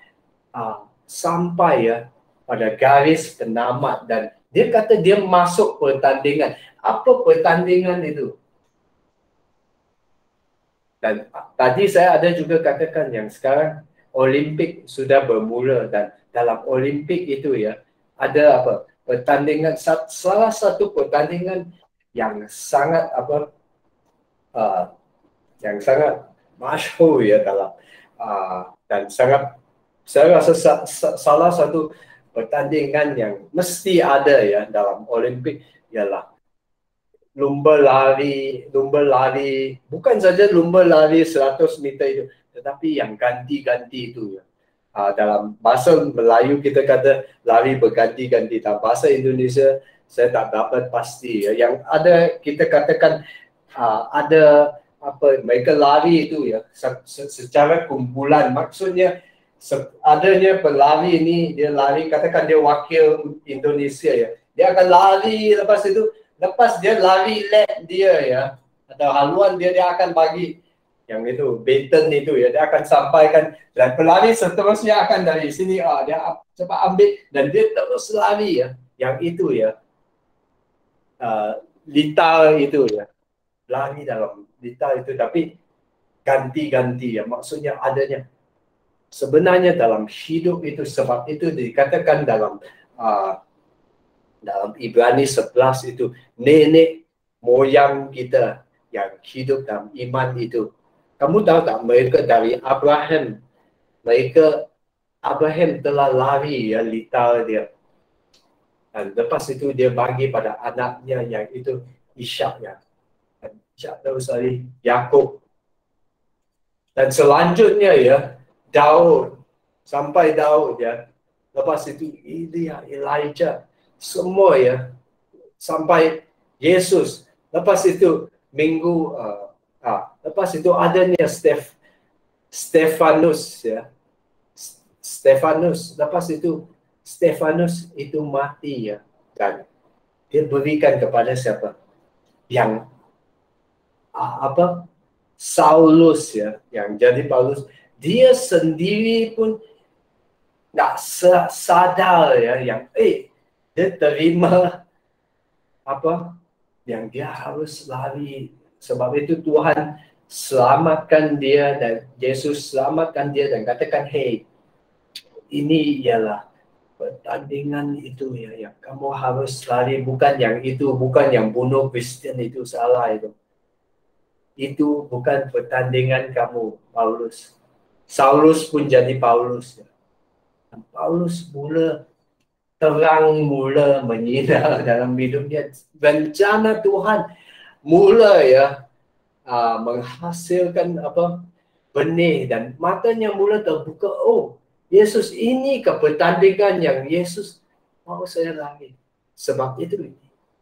sampai ya pada garis penamat, dan dia kata dia masuk pertandingan. Apa pertandingan itu? Dan tadi saya ada juga katakan yang sekarang Olimpik sudah bermula, dan dalam Olimpik itu ya ada pertandingan, salah satu pertandingan yang sangat yang sangat masyhur ya dalam dan sangat, saya rasa salah satu pertandingan yang mesti ada ya dalam Olimpik ialah lumba lari, bukan saja lumba lari 100 meter itu, tetapi yang ganti-ganti itu ya. Dalam bahasa Melayu kita kata lari berganti-ganti. Dalam bahasa Indonesia saya tak dapat pasti ya. Yang ada kita katakan ada mereka lari itu ya secara kumpulan, maksudnya adanya pelari ini dia lari, katakan dia wakil Indonesia ya, dia akan lari, lepas dia lari lap dia ya atau haluan dia akan bagi yang itu baton itu ya, dia akan sampaikan dan pelari seterusnya akan dari sini dia cepat ambil dan dia terus lari ya, yang itu ya litar itu ya, lari dalam litar itu, tapi ganti-ganti ya, maksudnya adanya sebenarnya dalam hidup itu. Sebab itu dikatakan dalam Ibrani 11 itu nenek moyang kita yang hidup dalam iman itu. Kamu tahu tak mereka dari Abraham, Abraham telah lari ya litar dia, dan lepas itu dia bagi pada anaknya yang itu Ishak ya, dan Ishak terus lari Yakub, dan selanjutnya ya Daud, sampai Daud ya, lepas itu Elijah, semua ya sampai Yesus, lepas itu lepas itu adanya Stefanus ya, lepas itu Stefanus itu mati ya, dan dia berikan kepada siapa? Yang Saulus ya, yang jadi Paulus. Dia sendiri pun tak sadar ya, yang dia terima yang dia harus lari. Sebab itu Tuhan selamatkan dia dan Yesus selamatkan dia dan katakan, hey, ini ialah pertandingan itu ya, yang kamu harus lari, bukan yang itu, bukan yang bunuh Kristen itu, salah itu. Itu bukan pertandingan kamu, Paulus. Saulus pun jadi Paulus ya. Dan Paulus terang mula menyinar dalam hidupnya. Rencana Tuhan mula ya menghasilkan benih, dan matanya mula terbuka. Oh, Yesus ini ke pertandingan yang Yesus mau saya lari. Sebab itu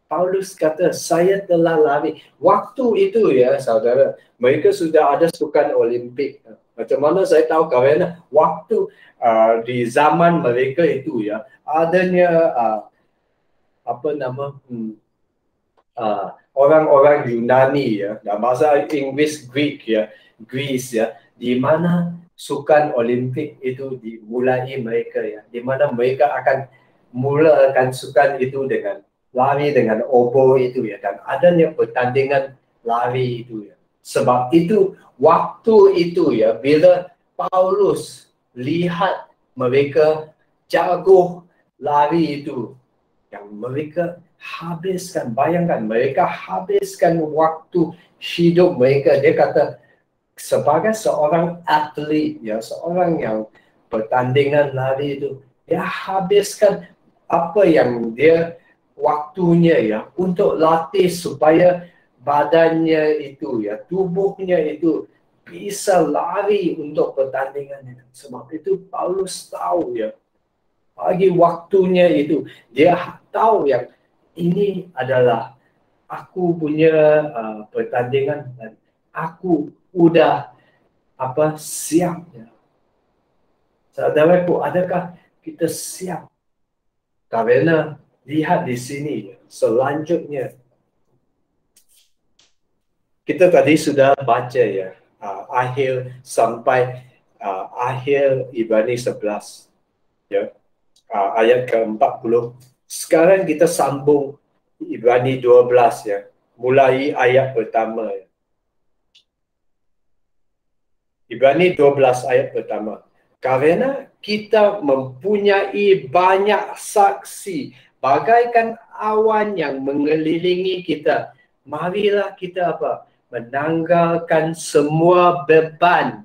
Paulus kata, saya telah lari. Waktu itu ya saudara, mereka sudah ada sukan Olimpik. Macam mana saya tahu? Karena waktu di zaman mereka itu ya adanya orang-orang Yunani ya, dalam bahasa Inggris Greece ya, di mana sukan Olimpik itu dimulai mereka ya, di mana mereka akan mulakan sukan itu dengan lari dengan obor itu ya, dan adanya pertandingan lari itu ya. Sebab itu waktu itu ya, bila Paulus lihat mereka jago lari itu, yang mereka habiskan, bayangkan mereka habiskan waktu hidup mereka. Dia kata sebagai seorang atlet ya, seorang yang pertandingan lari itu, dia habiskan apa yang dia waktunya ya untuk latih supaya badannya itu ya, tubuhnya itu bisa lari untuk pertandingan itu. Sebab itu Paulus tahu ya, bagi waktunya itu dia tahu yang ini adalah aku punya pertandingan dan aku udah siap ya. Saudaraku, adakah kita siap? Karena lihat di sini ya, selanjutnya kita tadi sudah baca ya akhir sampai akhir Ibrani 11 ya, ayat ke-40. Sekarang kita sambung Ibrani 12 ya, mulai ayat pertama ya. Ibrani 12 ayat pertama. Karena kita mempunyai banyak saksi bagaikan awan yang mengelilingi kita, marilah kita apa? Menanggalkan semua beban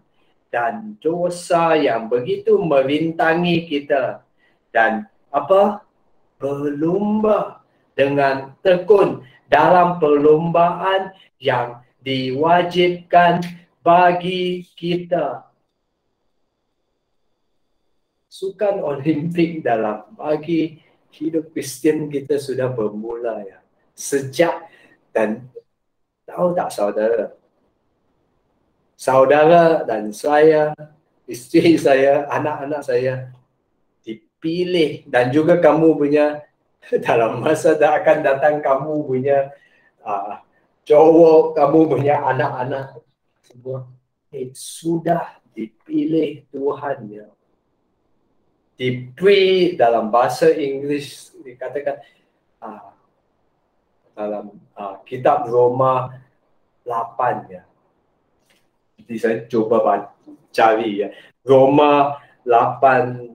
dan dosa yang begitu merintangi kita dan apa? Berlumba dengan tekun dalam perlombaan yang diwajibkan bagi kita. Sukan Olimpik dalam bagi hidup Kristian kita sudah bermula ya. Sejak dan tahu tak saudara? Saudara dan saya, isteri saya, anak-anak saya dipilih dan juga kamu punya dalam masa akan datang kamu punya cowok, kamu punya anak-anak semua sudah dipilih Tuhan ya. Diberi dalam bahasa Inggeris dikatakan dalam kitab Roma 8 ya. Jadi saya coba cari ya. Roma 8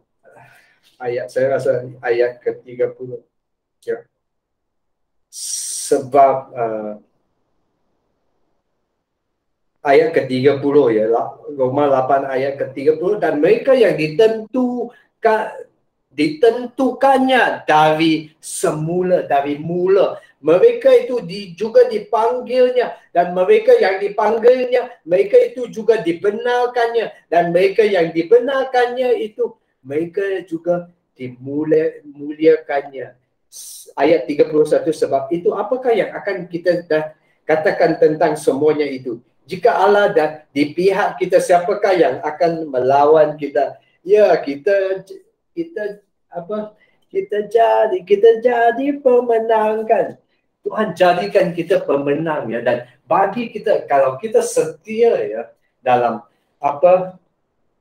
ayat, saya rasa ayat ke-30 ya. Sebab ayat ke-30 ya, Roma 8 ayat ke-30, dan mereka yang ditentukannya dari semula, dari mula, mereka itu juga dipanggilnya, dan mereka yang dipanggilnya, mereka itu juga dibenarkannya, dan mereka yang dibenarkannya itu mereka juga dimuliakannya. Ayat 31, sebab itu apakah yang akan kita katakan tentang semuanya itu? Jika Allah dan di pihak kita, siapakah yang akan melawan kita? Ya, kita jadi pemenang kan. Tuhan jadikan kita pemenang ya, dan bagi kita kalau kita setia ya dalam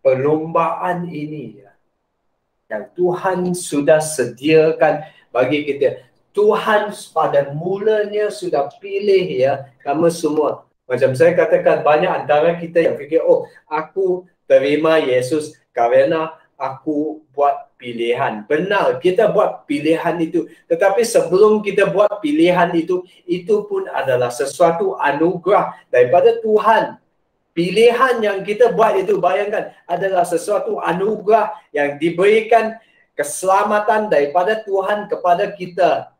perlombaan ini ya, yang Tuhan sudah sediakan bagi kita. Tuhan pada mulanya sudah pilih ya kamu semua. Macam saya katakan, banyak antara kita yang fikir, oh aku terima Yesus karena aku buat pilihan. Benar, kita buat pilihan itu. Tetapi sebelum kita buat pilihan itu pun adalah sesuatu anugerah daripada Tuhan. Pilihan yang kita buat itu, bayangkan, adalah sesuatu anugerah yang diberikan, keselamatan daripada Tuhan kepada kita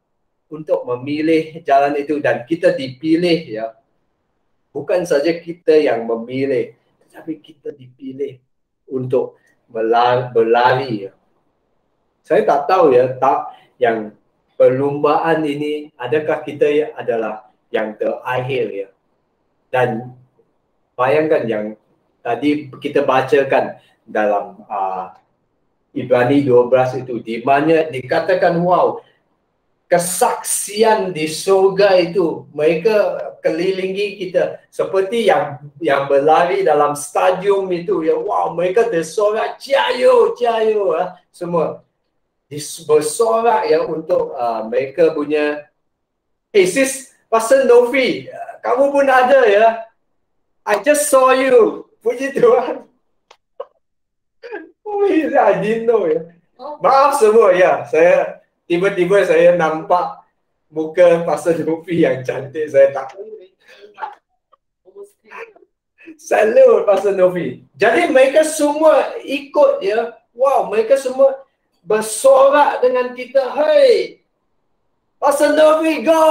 untuk memilih jalan itu, dan kita dipilih ya. Bukan saja kita yang memilih, tetapi kita dipilih untuk berlari ya. Saya tak tahu ya, yang perlombaan ini adakah kita adalah yang terakhir ya. Dan bayangkan yang tadi kita bacakan dalam Ibrani 12 itu, di mana dikatakan wow, kesaksian di surga itu, mereka kelilingi kita seperti yang berlari dalam stadium itu ya. Wow, mereka bersorak jayo ya, semua bersorak ya untuk mereka punya. Hey sis, Pastor Novi, kamu pun ada ya. I just saw you. Puji Tuhan. Oh, I didn't know ya. Maaf semua ya, tiba-tiba saya nampak muka Pastor Novi yang cantik. Saya tak salut Pastor Novi. Jadi mereka semua ikut ya. Wow, mereka semua bersorak dengan kita. Hey, Pastor Novi, go!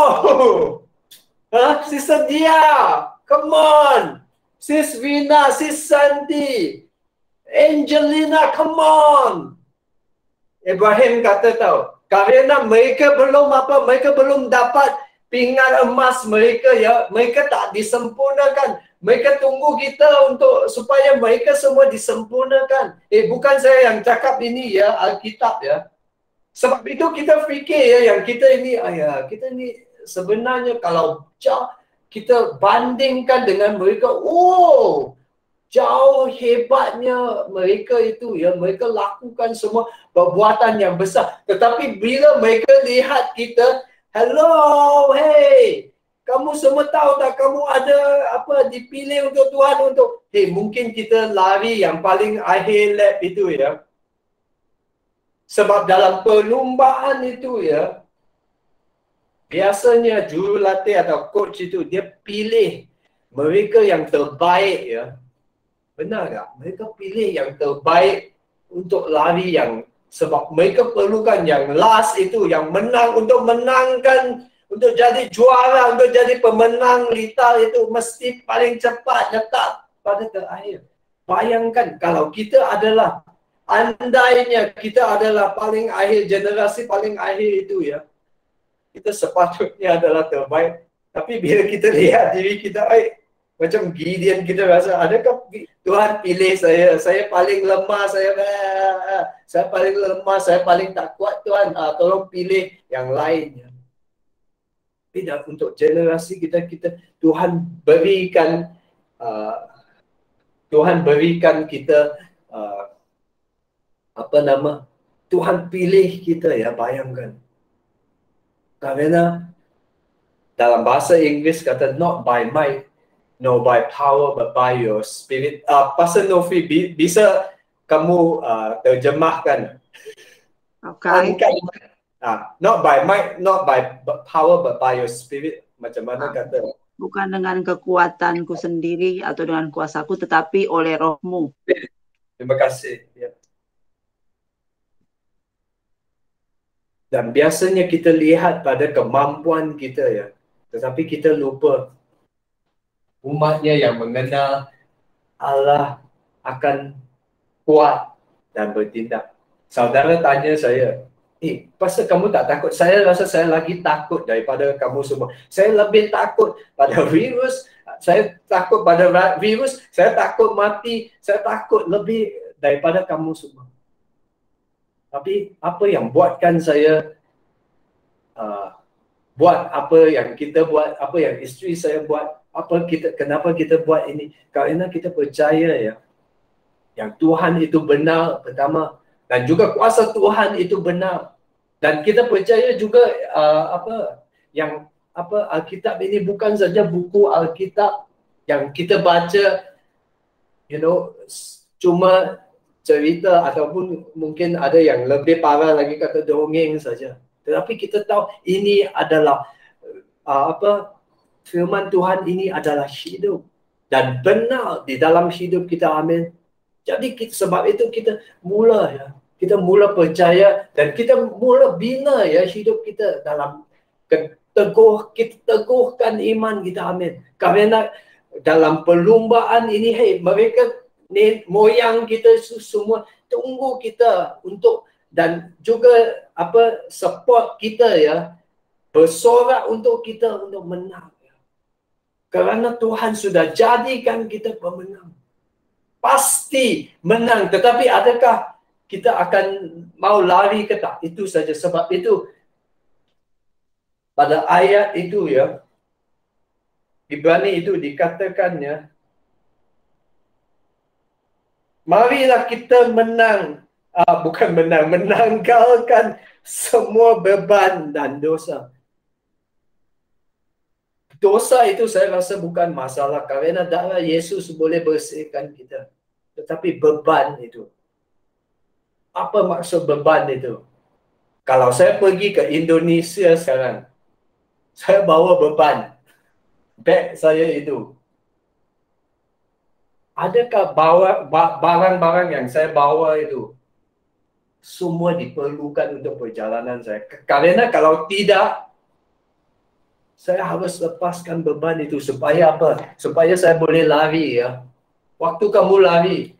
Sister Dia, come on! Sis Vina, Sis Santi, Angelina, come on! Ibrahim kata tahu, karena mereka belum dapat pinggan emas mereka ya, mereka tak disempurnakan. Mereka tunggu kita supaya mereka semua disempurnakan. Bukan saya yang cakap ini ya, Alkitab ya. Sebab itu kita fikir ya, yang kita ini sebenarnya kalau kita bandingkan dengan mereka, jauh hebatnya mereka itu ya, mereka lakukan semua perbuatan yang besar. Tetapi bila mereka lihat kita, hello, hey, kamu semua tahu tak, kamu ada dipilih untuk Tuhan untuk, mungkin kita lari yang paling akhir lap itu ya. Sebab dalam perlombaan itu ya, biasanya jurulatih atau coach itu dia pilih mereka yang terbaik ya. Benar tak? Mereka pilih yang terbaik untuk lari yang, sebab mereka perlukan yang last itu, yang menang, untuk menangkan, untuk jadi juara, untuk jadi pemenang lita itu mesti paling cepat letak pada terakhir. Bayangkan kalau kita adalah, andainya kita adalah paling akhir, generasi paling akhir itu ya, kita sepatutnya adalah terbaik. Tapi bila kita lihat diri kita, macam Gideon, kita rasa adakah Tuhan pilih saya paling lemah, saya paling lemah, saya paling tak kuat, Tuhan tolong pilih yang lainnya. Tidak, untuk generasi kita Tuhan berikan kita Tuhan pilih kita ya, bayangkan. Karena dalam bahasa Inggris kata not by might, no by power, but by your spirit. Pastor Novi, bisa kamu terjemahkan? Okay. Not by might, not by power, but by your spirit. Macam mana kata? Bukan dengan kekuatanku sendiri atau dengan kuasaku, tetapi oleh rohmu. Terima kasih. Ya. Dan biasanya kita lihat pada kemampuan kita ya, tetapi kita lupa umatnya yang mengenal Allah akan kuat dan bertindak. Saudara tanya saya, pasal kamu tak takut? Saya rasa saya lagi takut daripada kamu semua. Saya lebih takut pada virus, saya takut pada virus, saya takut mati, saya takut lebih daripada kamu semua. Tapi apa yang buatkan saya buat apa yang kita buat, apa yang isteri saya buat, kenapa kita buat ini? Kerana kita percaya ya, yang Tuhan itu benar pertama, dan juga kuasa Tuhan itu benar. Dan kita percaya juga Alkitab ini bukan saja buku Alkitab yang kita baca, cuma cerita ataupun mungkin ada yang lebih parah lagi kata dongeng saja. Tetapi kita tahu ini adalah firman Tuhan ini adalah hidup dan benar di dalam hidup kita. Amin. Jadi sebab itu kita mula percaya dan kita mula bina ya hidup kita dalam kita teguhkan iman kita. Amin. Karena dalam perlumbaan ini, mereka moyang kita semua tunggu kita untuk, dan juga support kita ya, bersorak untuk kita untuk menang. Kerana Tuhan sudah jadikan kita pemenang. Pasti menang, tetapi adakah kita akan mau lari ke tak? Itu saja. Sebab itu pada ayat itu ya, Ibrani itu dikatakan ya, marilah kita menanggalkan semua beban dan dosa. Dosa itu saya rasa bukan masalah, kerana darah Yesus boleh bersihkan kita. Tetapi beban itu, apa maksud beban itu? Kalau saya pergi ke Indonesia sekarang, saya bawa beban, beg saya itu. Adakah barang-barang yang saya bawa itu semua diperlukan untuk perjalanan saya? Karena kalau tidak, saya harus lepaskan beban itu supaya apa? Supaya saya boleh lari ya. Waktu kamu lari,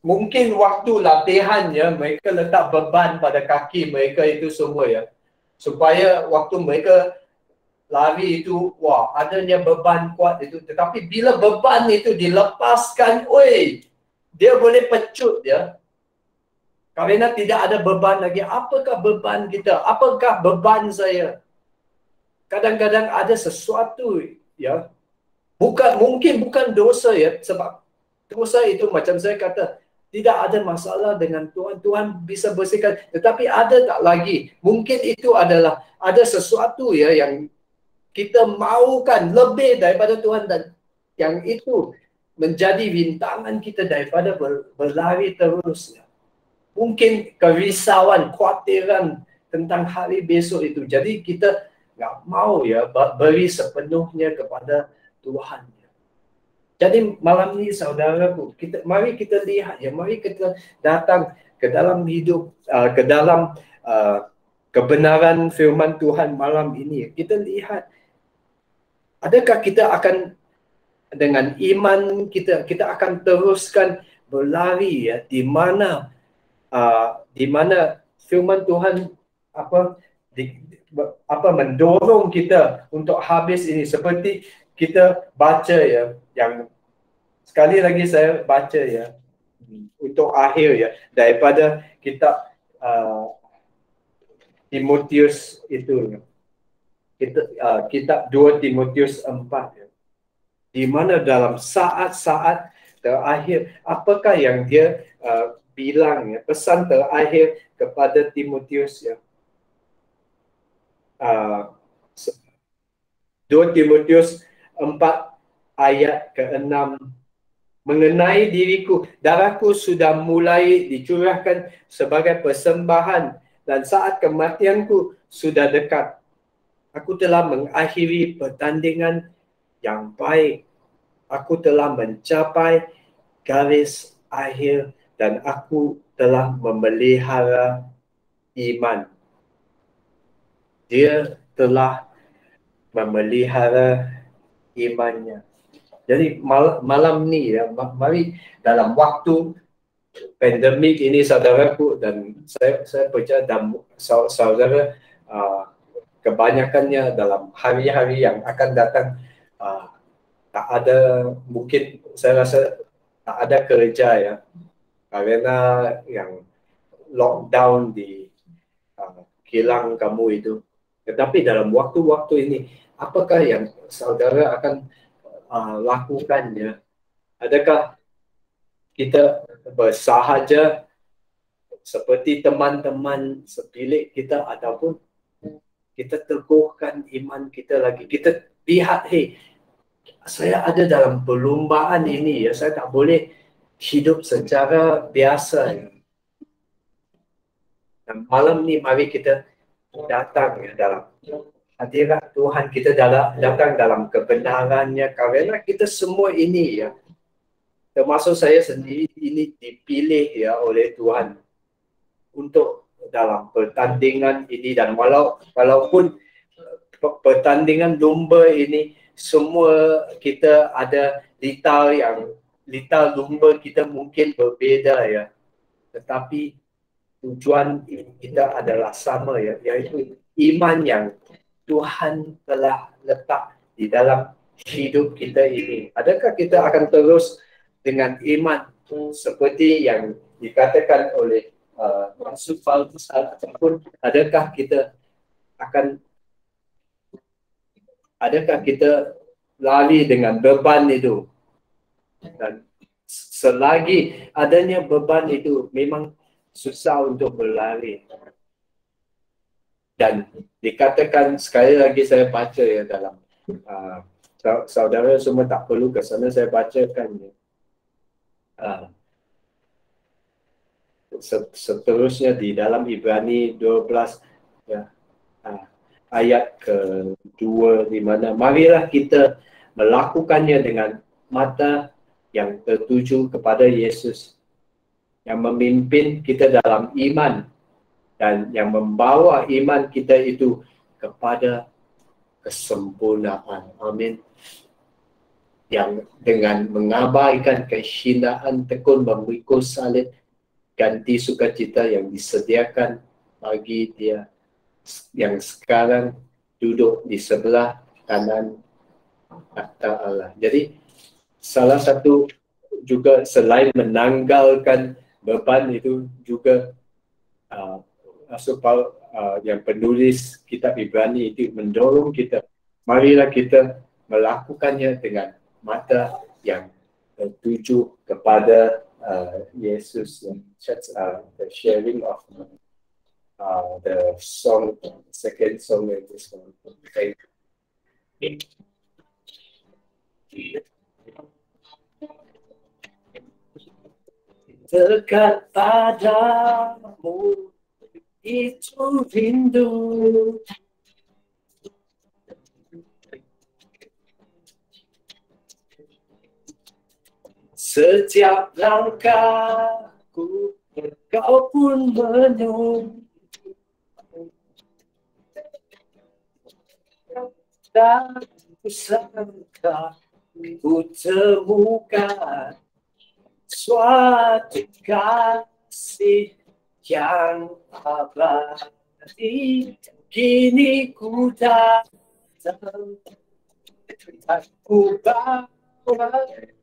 mungkin waktu latihan ya, mereka letak beban pada kaki mereka itu semua ya. Supaya waktu mereka lari itu, wah, adanya beban kuat itu. Tetapi bila beban itu dilepaskan, dia boleh pecut ya. Karena tidak ada beban lagi. Apakah beban kita? Apakah beban saya? Kadang-kadang ada sesuatu ya. Mungkin bukan dosa ya. Sebab dosa itu macam saya kata, tidak ada masalah dengan Tuhan. Tuhan bisa bersihkan. Tetapi ada tak lagi? Mungkin itu adalah ada sesuatu ya yang kita maukan lebih daripada Tuhan, dan yang itu menjadi rintangan kita daripada berlari terus. Mungkin kerisauan, khawatiran tentang hari besok itu. Jadi kita nggak mau ya beri sepenuhnya kepada Tuhan. Jadi malam ini saudaraku, mari kita lihat ya, mari kita datang ke dalam hidup, ke dalam kebenaran firman Tuhan malam ini. Kita lihat, adakah kita akan dengan iman kita akan teruskan berlari ya, di mana firman Tuhan mendorong kita untuk habis ini, seperti kita baca ya, yang sekali lagi saya baca ya untuk akhir ya, daripada kitab Timotius itu, kitab 2 Timotius 4 ya, di mana dalam saat-saat terakhir, apakah yang dia bilang ya, pesan terakhir kepada Timotius ya. 2 Timotius 4 ayat ke-6, mengenai diriku, darahku sudah mulai dicurahkan sebagai persembahan dan saat kematianku sudah dekat. Aku telah mengakhiri pertandingan yang baik. Aku telah mencapai garis akhir dan aku telah memelihara iman. Dia telah memelihara imannya. Jadi malam ni ya, mari dalam waktu pandemik ini saudaraku, dan saya percaya dan saudara kebanyakannya dalam hari-hari yang akan datang tak ada, mungkin saya rasa tak ada kerja ya, karena yang lockdown di kilang kamu itu. Tetapi dalam waktu-waktu ini, apakah yang saudara akan lakukan ya? Adakah kita bersahaja seperti teman-teman sebilik kita, ataupun kita teguhkan iman kita lagi? Kita lihat, saya ada dalam perlombaan ini ya, saya tak boleh hidup secara biasa ya. Dan malam ni mari kita datang ya dalam hadirat Tuhan, kita datang dalam kebenarannya, karena kita semua ini ya, termasuk saya sendiri ini dipilih ya oleh Tuhan untuk dalam pertandingan ini. Dan walaupun pertandingan domba ini, semua kita ada litar domba kita mungkin berbeda ya, tetapi tujuan kita adalah sama ya, yaitu iman yang Tuhan telah letak di dalam hidup kita ini. Adakah kita akan terus dengan iman seperti yang dikatakan oleh Rasul Paulus, ataupun adakah kita lari dengan beban itu? Dan selagi adanya beban itu, memang susah untuk berlari. Dan dikatakan, sekali lagi saya baca ya dalam saudara semua tak perlu ke sana, saya bacakan ya. Seterusnya di dalam Ibrani 12 ya, ayat ke-2, di mana marilah kita melakukannya dengan mata yang tertuju kepada Yesus, yang memimpin kita dalam iman dan yang membawa iman kita itu kepada kesempurnaan. Amin. Yang dengan mengabaikan kehinaan tekun memikul salib, ganti sukacita yang disediakan bagi dia yang sekarang duduk di sebelah kanan tahta Allah. Jadi salah satu juga selain menanggalkan beban itu juga Rasul Paulus yang penulis kitab Ibrani itu mendorong kita, marilah kita melakukannya dengan mata yang tertuju kepada Yesus. That's the sharing of the song, second song in this one. Dekat padamu itu rindu, Setiap langkahku Kau pun menunggu. Tak kusangka ku temukan suatu kasih yang abadi. Kini ku datang, aku bawa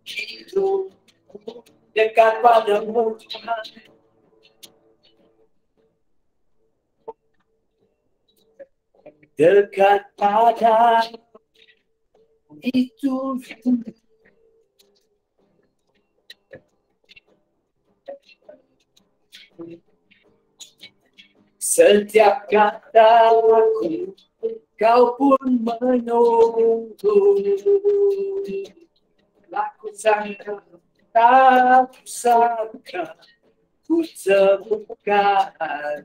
hidupku dekat padamu Tuhan. Dekat padamu itu setiap kataku kau pun menunggu. Aku sangka, tak sangka ku temukan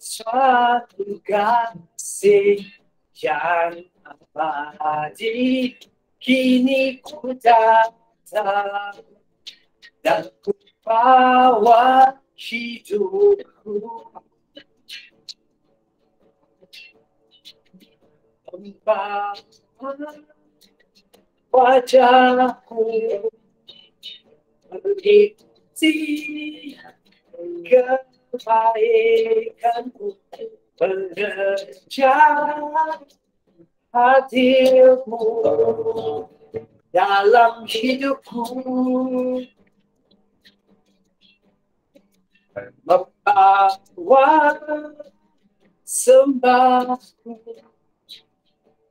suatu kasih yang abadi. Kini ku datang dan ku bawa hidupku membawa wajahku mengikuti kebaikanmu, mengejar hadirmu dalam hidupku, membawa sembahku,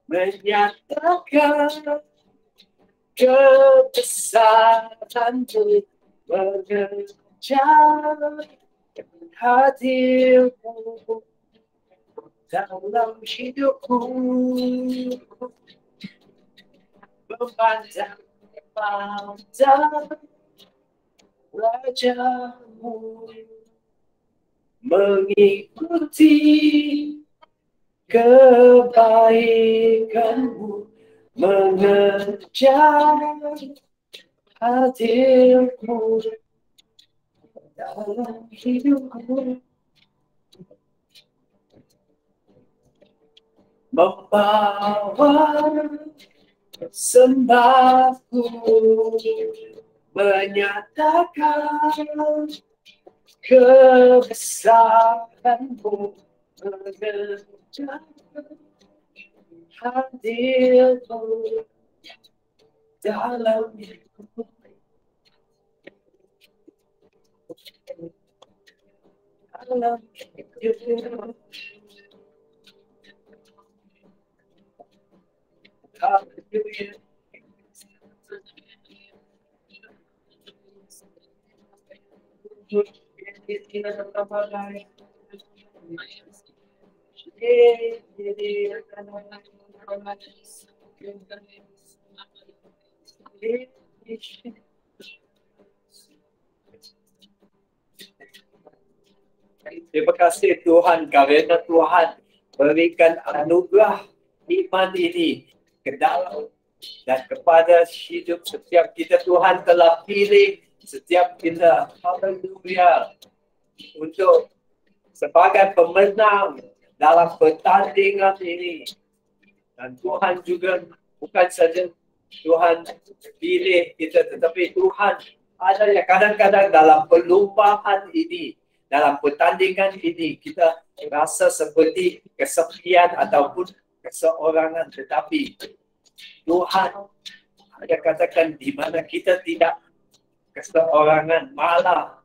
menyatakan kebesaranmu, mengejar hadirmu dalam hidupku, memandang pada wajahmu, mengikuti kebaikanmu, mengejar hadirmu dalam hidupku, membawa sembahku, menyatakan kebesaranmu, mengejar hadirmu dalam hidupku. Dalam hidupku. Hallelujah. Terima kasih Tuhan karena Tuhan berikan anugerah iman ini ke dalam dan kepada hidup setiap kita. Tuhan telah pilih setiap kita, haleluya, untuk sebagai pemenang dalam pertandingan ini. Dan Tuhan juga bukan saja Tuhan pilih kita, tetapi Tuhan ada yang kadang-kadang dalam perlombaan ini, dalam pertandingan ini, kita rasa seperti kesepian ataupun keseorangan, tetapi Tuhan ada katakan di mana kita tidak keseorangan, malah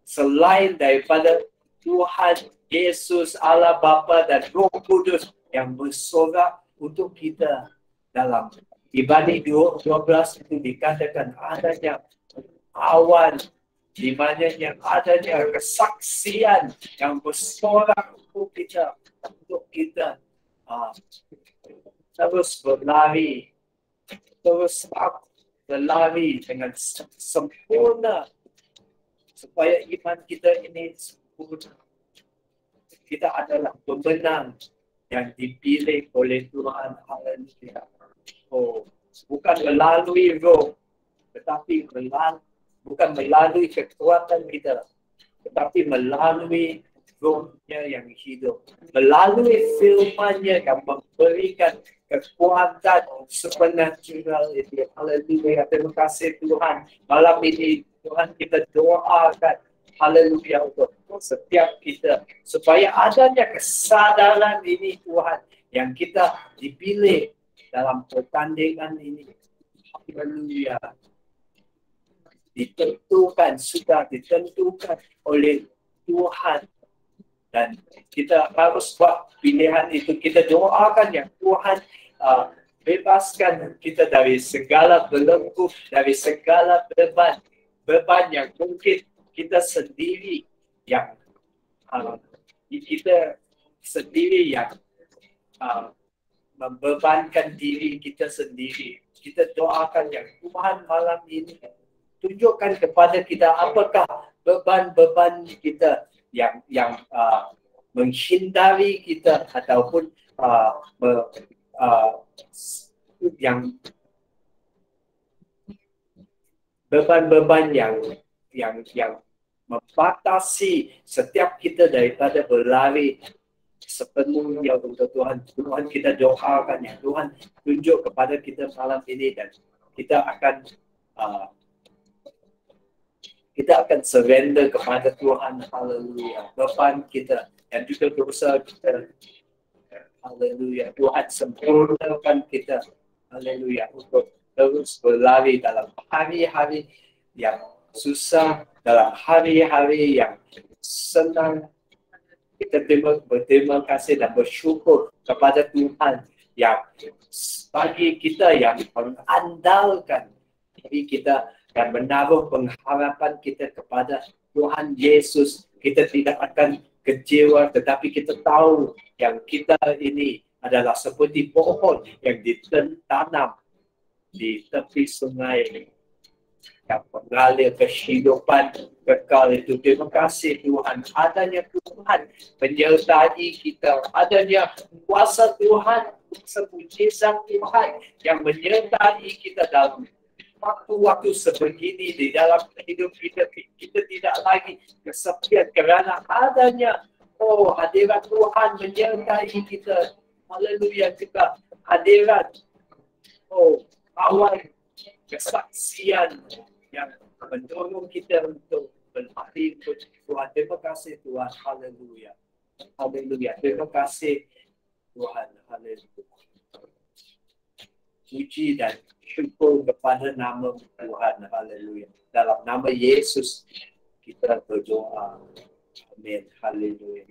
selain daripada Tuhan Yesus Allah Bapa dan Roh Kudus yang bersorak untuk kita. Dalam Ibrani 12 itu dikatakan adanya awan, di mana yang adanya kesaksian yang bersorak untuk kita, terus berlari dengan sempurna supaya iman kita ini sempurna. Kita adalah pemenang yang dipilih oleh Tuhan. Haleluya. Oh, bukan melalui roh, tetapi melalui bukan melalui kekuatan kita, tetapi melalui Roh-Nya yang hidup, melalui firman-Nya yang memberikan kekuatan supernatural itu. Haleluya. Terima kasih Tuhan. Malam ini Tuhan kita doakan, haleluya, untuk setiap kita supaya adanya kesadaran ini Tuhan yang kita dipilih dalam pertandingan ini. Haleluya. Sudah ditentukan oleh Tuhan. Dan kita harus buat pilihan itu. Kita doakan ya Tuhan, bebaskan kita dari segala belenggu, dari segala beban yang mungkin kita sendiri yang membebankan diri kita sendiri. Kita doakan ya Tuhan, malam ini tunjukkan kepada kita apakah beban-beban kita yang menghindari kita ataupun yang beban-beban yang membatasi setiap kita daripada berlari sepenuhnya untuk Tuhan. Tuhan kita doakan ya Tuhan, tunjuk kepada kita malam ini dan kita akan surrender kepada Tuhan. Haleluya. Beban kita dan juga dosa kita. Haleluya. Tuhan sempurnakan kita. Haleluya. Untuk terus berlari dalam hari-hari yang susah, dalam hari-hari yang senang. Kita berterima kasih dan bersyukur kepada Tuhan yang bagi kita yang mengandalkan diri kita dan menaruh pengharapan kita kepada Tuhan Yesus. Kita tidak akan kecewa, tetapi kita tahu yang kita ini adalah seperti pohon yang ditanam di tepi sungai yang mengalir kehidupan kekal itu. Terima kasih Tuhan, adanya Tuhan menyertai kita, adanya kuasa Tuhan, kuasa mujizat Tuhan yang menyertai kita dalam waktu-waktu sebegini. Di dalam hidup kita tidak lagi kesepian kerana adanya hadirat Tuhan menyertai kita. Haleluya. Juga hadirat awal kesaksian yang mendorong kita untuk berlari untuk Tuhan. Terima kasih Tuhan. Haleluya. Haleluya. Terima kasih Tuhan. Haleluya. Puji dan syukur kepada nama Tuhan. Haleluya. Dalam nama Yesus kita berdoa. Amin. Haleluya.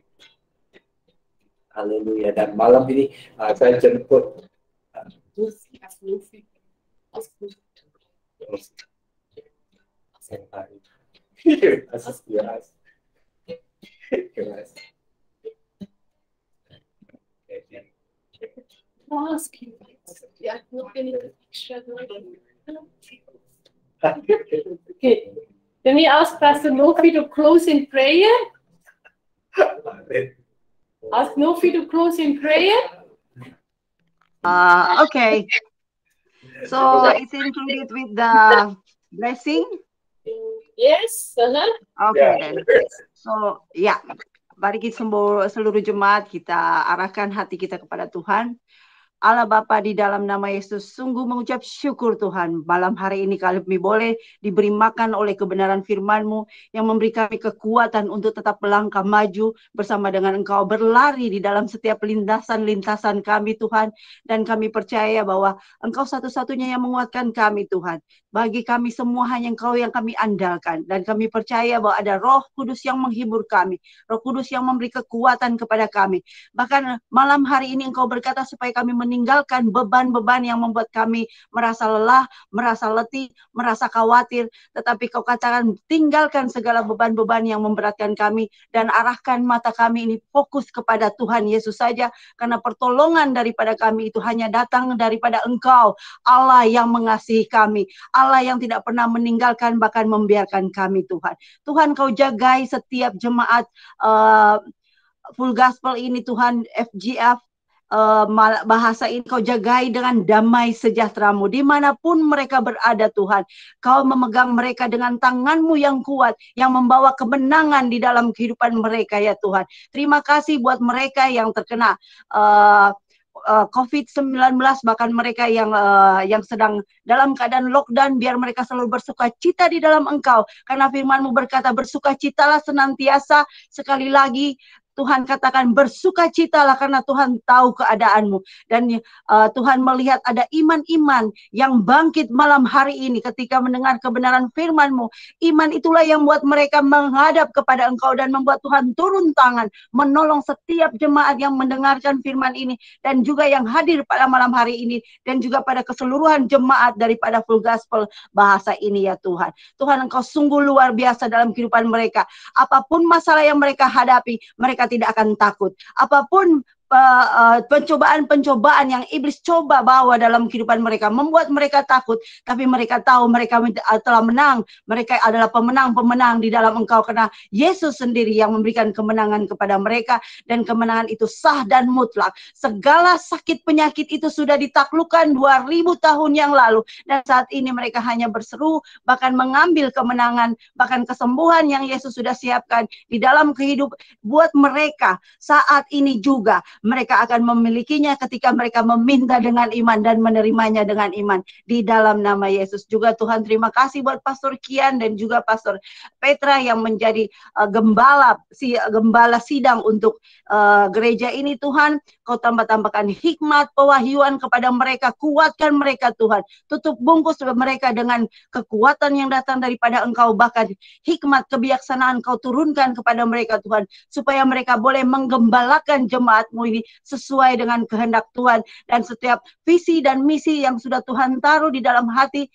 Haleluya. Dan malam ini saya jemput Ask you. Yeah, not any extra. Okay. Can we ask Pastor Nofi to close in prayer? Ask Nofi to close in prayer. Okay. So it's included with the blessing. Yes. Okay then. So mari kita seluruh jemaat kita arahkan hati kita kepada Tuhan. Allah Bapa, di dalam nama Yesus sungguh mengucap syukur Tuhan. Malam hari ini kami boleh diberi makan oleh kebenaran firman-Mu yang memberi kami kekuatan untuk tetap melangkah maju bersama dengan Engkau, berlari di dalam setiap lintasan-lintasan kami Tuhan. Dan kami percaya bahwa Engkau satu-satunya yang menguatkan kami Tuhan. Bagi kami semua hanya Engkau yang kami andalkan. Dan kami percaya bahwa ada Roh Kudus yang menghibur kami. Roh Kudus yang memberi kekuatan kepada kami. Bahkan malam hari ini Engkau berkata supaya kami meninggalkan beban-beban yang membuat kami merasa lelah, merasa letih, merasa khawatir. Tetapi Kau katakan tinggalkan segala beban-beban yang memberatkan kami dan arahkan mata kami ini fokus kepada Tuhan Yesus saja. Karena pertolongan daripada kami itu hanya datang daripada Engkau, Allah yang mengasihi kami, Allah yang tidak pernah meninggalkan bahkan membiarkan kami Tuhan. Tuhan Kau jagai setiap jemaat Full Gospel ini Tuhan, FGF bahasa ini Kau jagai dengan damai sejahtera-Mu dimanapun mereka berada Tuhan. Kau memegang mereka dengan tangan-Mu yang kuat yang membawa kemenangan di dalam kehidupan mereka ya Tuhan. Terima kasih buat mereka yang terkena COVID-19, bahkan mereka yang sedang dalam keadaan lockdown, biar mereka selalu bersukacita di dalam Engkau, karena firman-Mu berkata bersukacitalah senantiasa. Sekali lagi Tuhan katakan bersukacitalah karena Tuhan tahu keadaanmu. Dan Tuhan melihat ada iman-iman yang bangkit malam hari ini ketika mendengar kebenaran firman-Mu. Iman itulah yang membuat mereka menghadap kepada Engkau dan membuat Tuhan turun tangan menolong setiap jemaat yang mendengarkan firman ini dan juga yang hadir pada malam hari ini dan juga pada keseluruhan jemaat daripada Full Gospel bahasa ini ya Tuhan. Tuhan, Engkau sungguh luar biasa dalam kehidupan mereka. Apapun masalah yang mereka hadapi, mereka tidak akan takut. Apapun pencobaan-pencobaan yang iblis coba bawa dalam kehidupan mereka membuat mereka takut, tapi mereka tahu mereka telah menang. Mereka adalah pemenang-pemenang di dalam Engkau karena Yesus sendiri yang memberikan kemenangan kepada mereka, dan kemenangan itu sah dan mutlak. Segala sakit penyakit itu sudah ditaklukkan 2000 tahun yang lalu, dan saat ini mereka hanya berseru bahkan mengambil kemenangan, bahkan kesembuhan yang Yesus sudah siapkan di dalam kehidupan buat mereka saat ini juga. Mereka akan memilikinya ketika mereka meminta dengan iman dan menerimanya dengan iman di dalam nama Yesus. Juga Tuhan, terima kasih buat Pastor Kian dan juga Pastor Petra yang menjadi gembala sidang untuk gereja ini. Tuhan, Kau tambahkan hikmat, pewahyuan kepada mereka, kuatkan mereka Tuhan. Tutup bungkus mereka dengan kekuatan yang datang daripada Engkau, bahkan hikmat kebijaksanaan Kau turunkan kepada mereka Tuhan, supaya mereka boleh menggembalakan jemaat-Mu ini sesuai dengan kehendak Tuhan, dan setiap visi dan misi yang sudah Tuhan taruh di dalam hati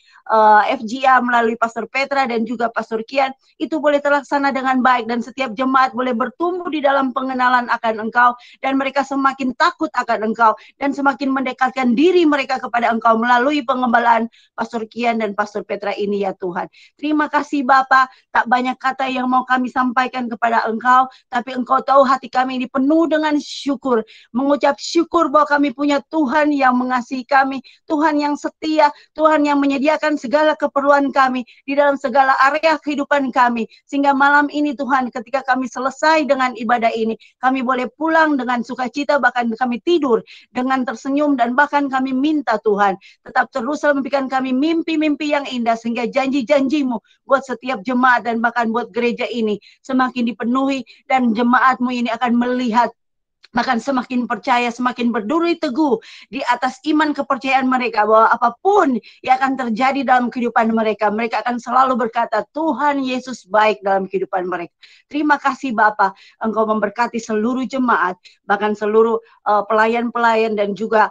FGA melalui Pastor Petra dan juga Pastor Kian itu boleh terlaksana dengan baik, dan setiap jemaat boleh bertumbuh di dalam pengenalan akan Engkau, dan mereka semakin takut akan Engkau dan semakin mendekatkan diri mereka kepada Engkau melalui pengembalaan Pastor Kian dan Pastor Petra ini ya Tuhan. Terima kasih Bapa. Tak banyak kata yang mau kami sampaikan kepada Engkau, tapi Engkau tahu hati kami ini penuh dengan syukur, mengucap syukur bahwa kami punya Tuhan yang mengasihi kami, Tuhan yang setia, Tuhan yang menyediakan segala keperluan kami di dalam segala area kehidupan kami, sehingga malam ini Tuhan, ketika kami selesai dengan ibadah ini, kami boleh pulang dengan sukacita, bahkan kami tidur dengan tersenyum, dan bahkan kami minta Tuhan tetap terus memberikan kami mimpi-mimpi yang indah, sehingga janji-janji-Mu buat setiap jemaat dan bahkan buat gereja ini semakin dipenuhi, dan jemaat-Mu ini akan melihat, bahkan semakin percaya, semakin berduri teguh di atas iman kepercayaan mereka, bahwa apapun yang akan terjadi dalam kehidupan mereka, mereka akan selalu berkata, Tuhan Yesus baik dalam kehidupan mereka. Terima kasih Bapa, Engkau memberkati seluruh jemaat, bahkan seluruh pelayan-pelayan dan juga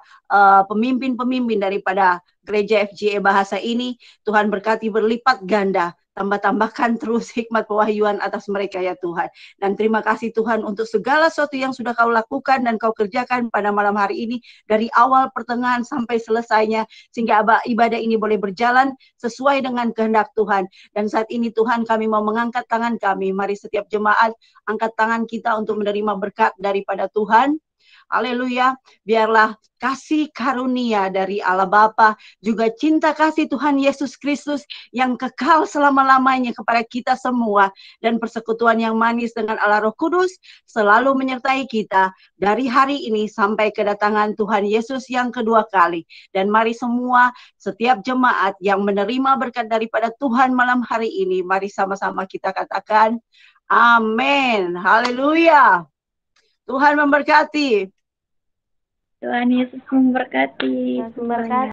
pemimpin-pemimpin daripada gereja FGA bahasa ini. Tuhan berkati berlipat ganda, tambahkan terus hikmat pewahyuan atas mereka ya Tuhan. Dan terima kasih Tuhan untuk segala sesuatu yang sudah Kau lakukan dan Kau kerjakan pada malam hari ini, dari awal pertengahan sampai selesainya, sehingga ibadah ini boleh berjalan sesuai dengan kehendak Tuhan. Dan saat ini Tuhan, kami mau mengangkat tangan kami. Mari setiap jemaat angkat tangan kita untuk menerima berkat daripada Tuhan. Haleluya. Biarlah kasih karunia dari Allah Bapa, juga cinta kasih Tuhan Yesus Kristus yang kekal selama-lamanya kepada kita semua, dan persekutuan yang manis dengan Allah Roh Kudus selalu menyertai kita dari hari ini sampai kedatangan Tuhan Yesus yang kedua kali. Dan mari semua, setiap jemaat yang menerima berkat daripada Tuhan malam hari ini, mari sama-sama kita katakan amin. Haleluya. Tuhan memberkati. Tuhan Yesus memberkati. Memberkati.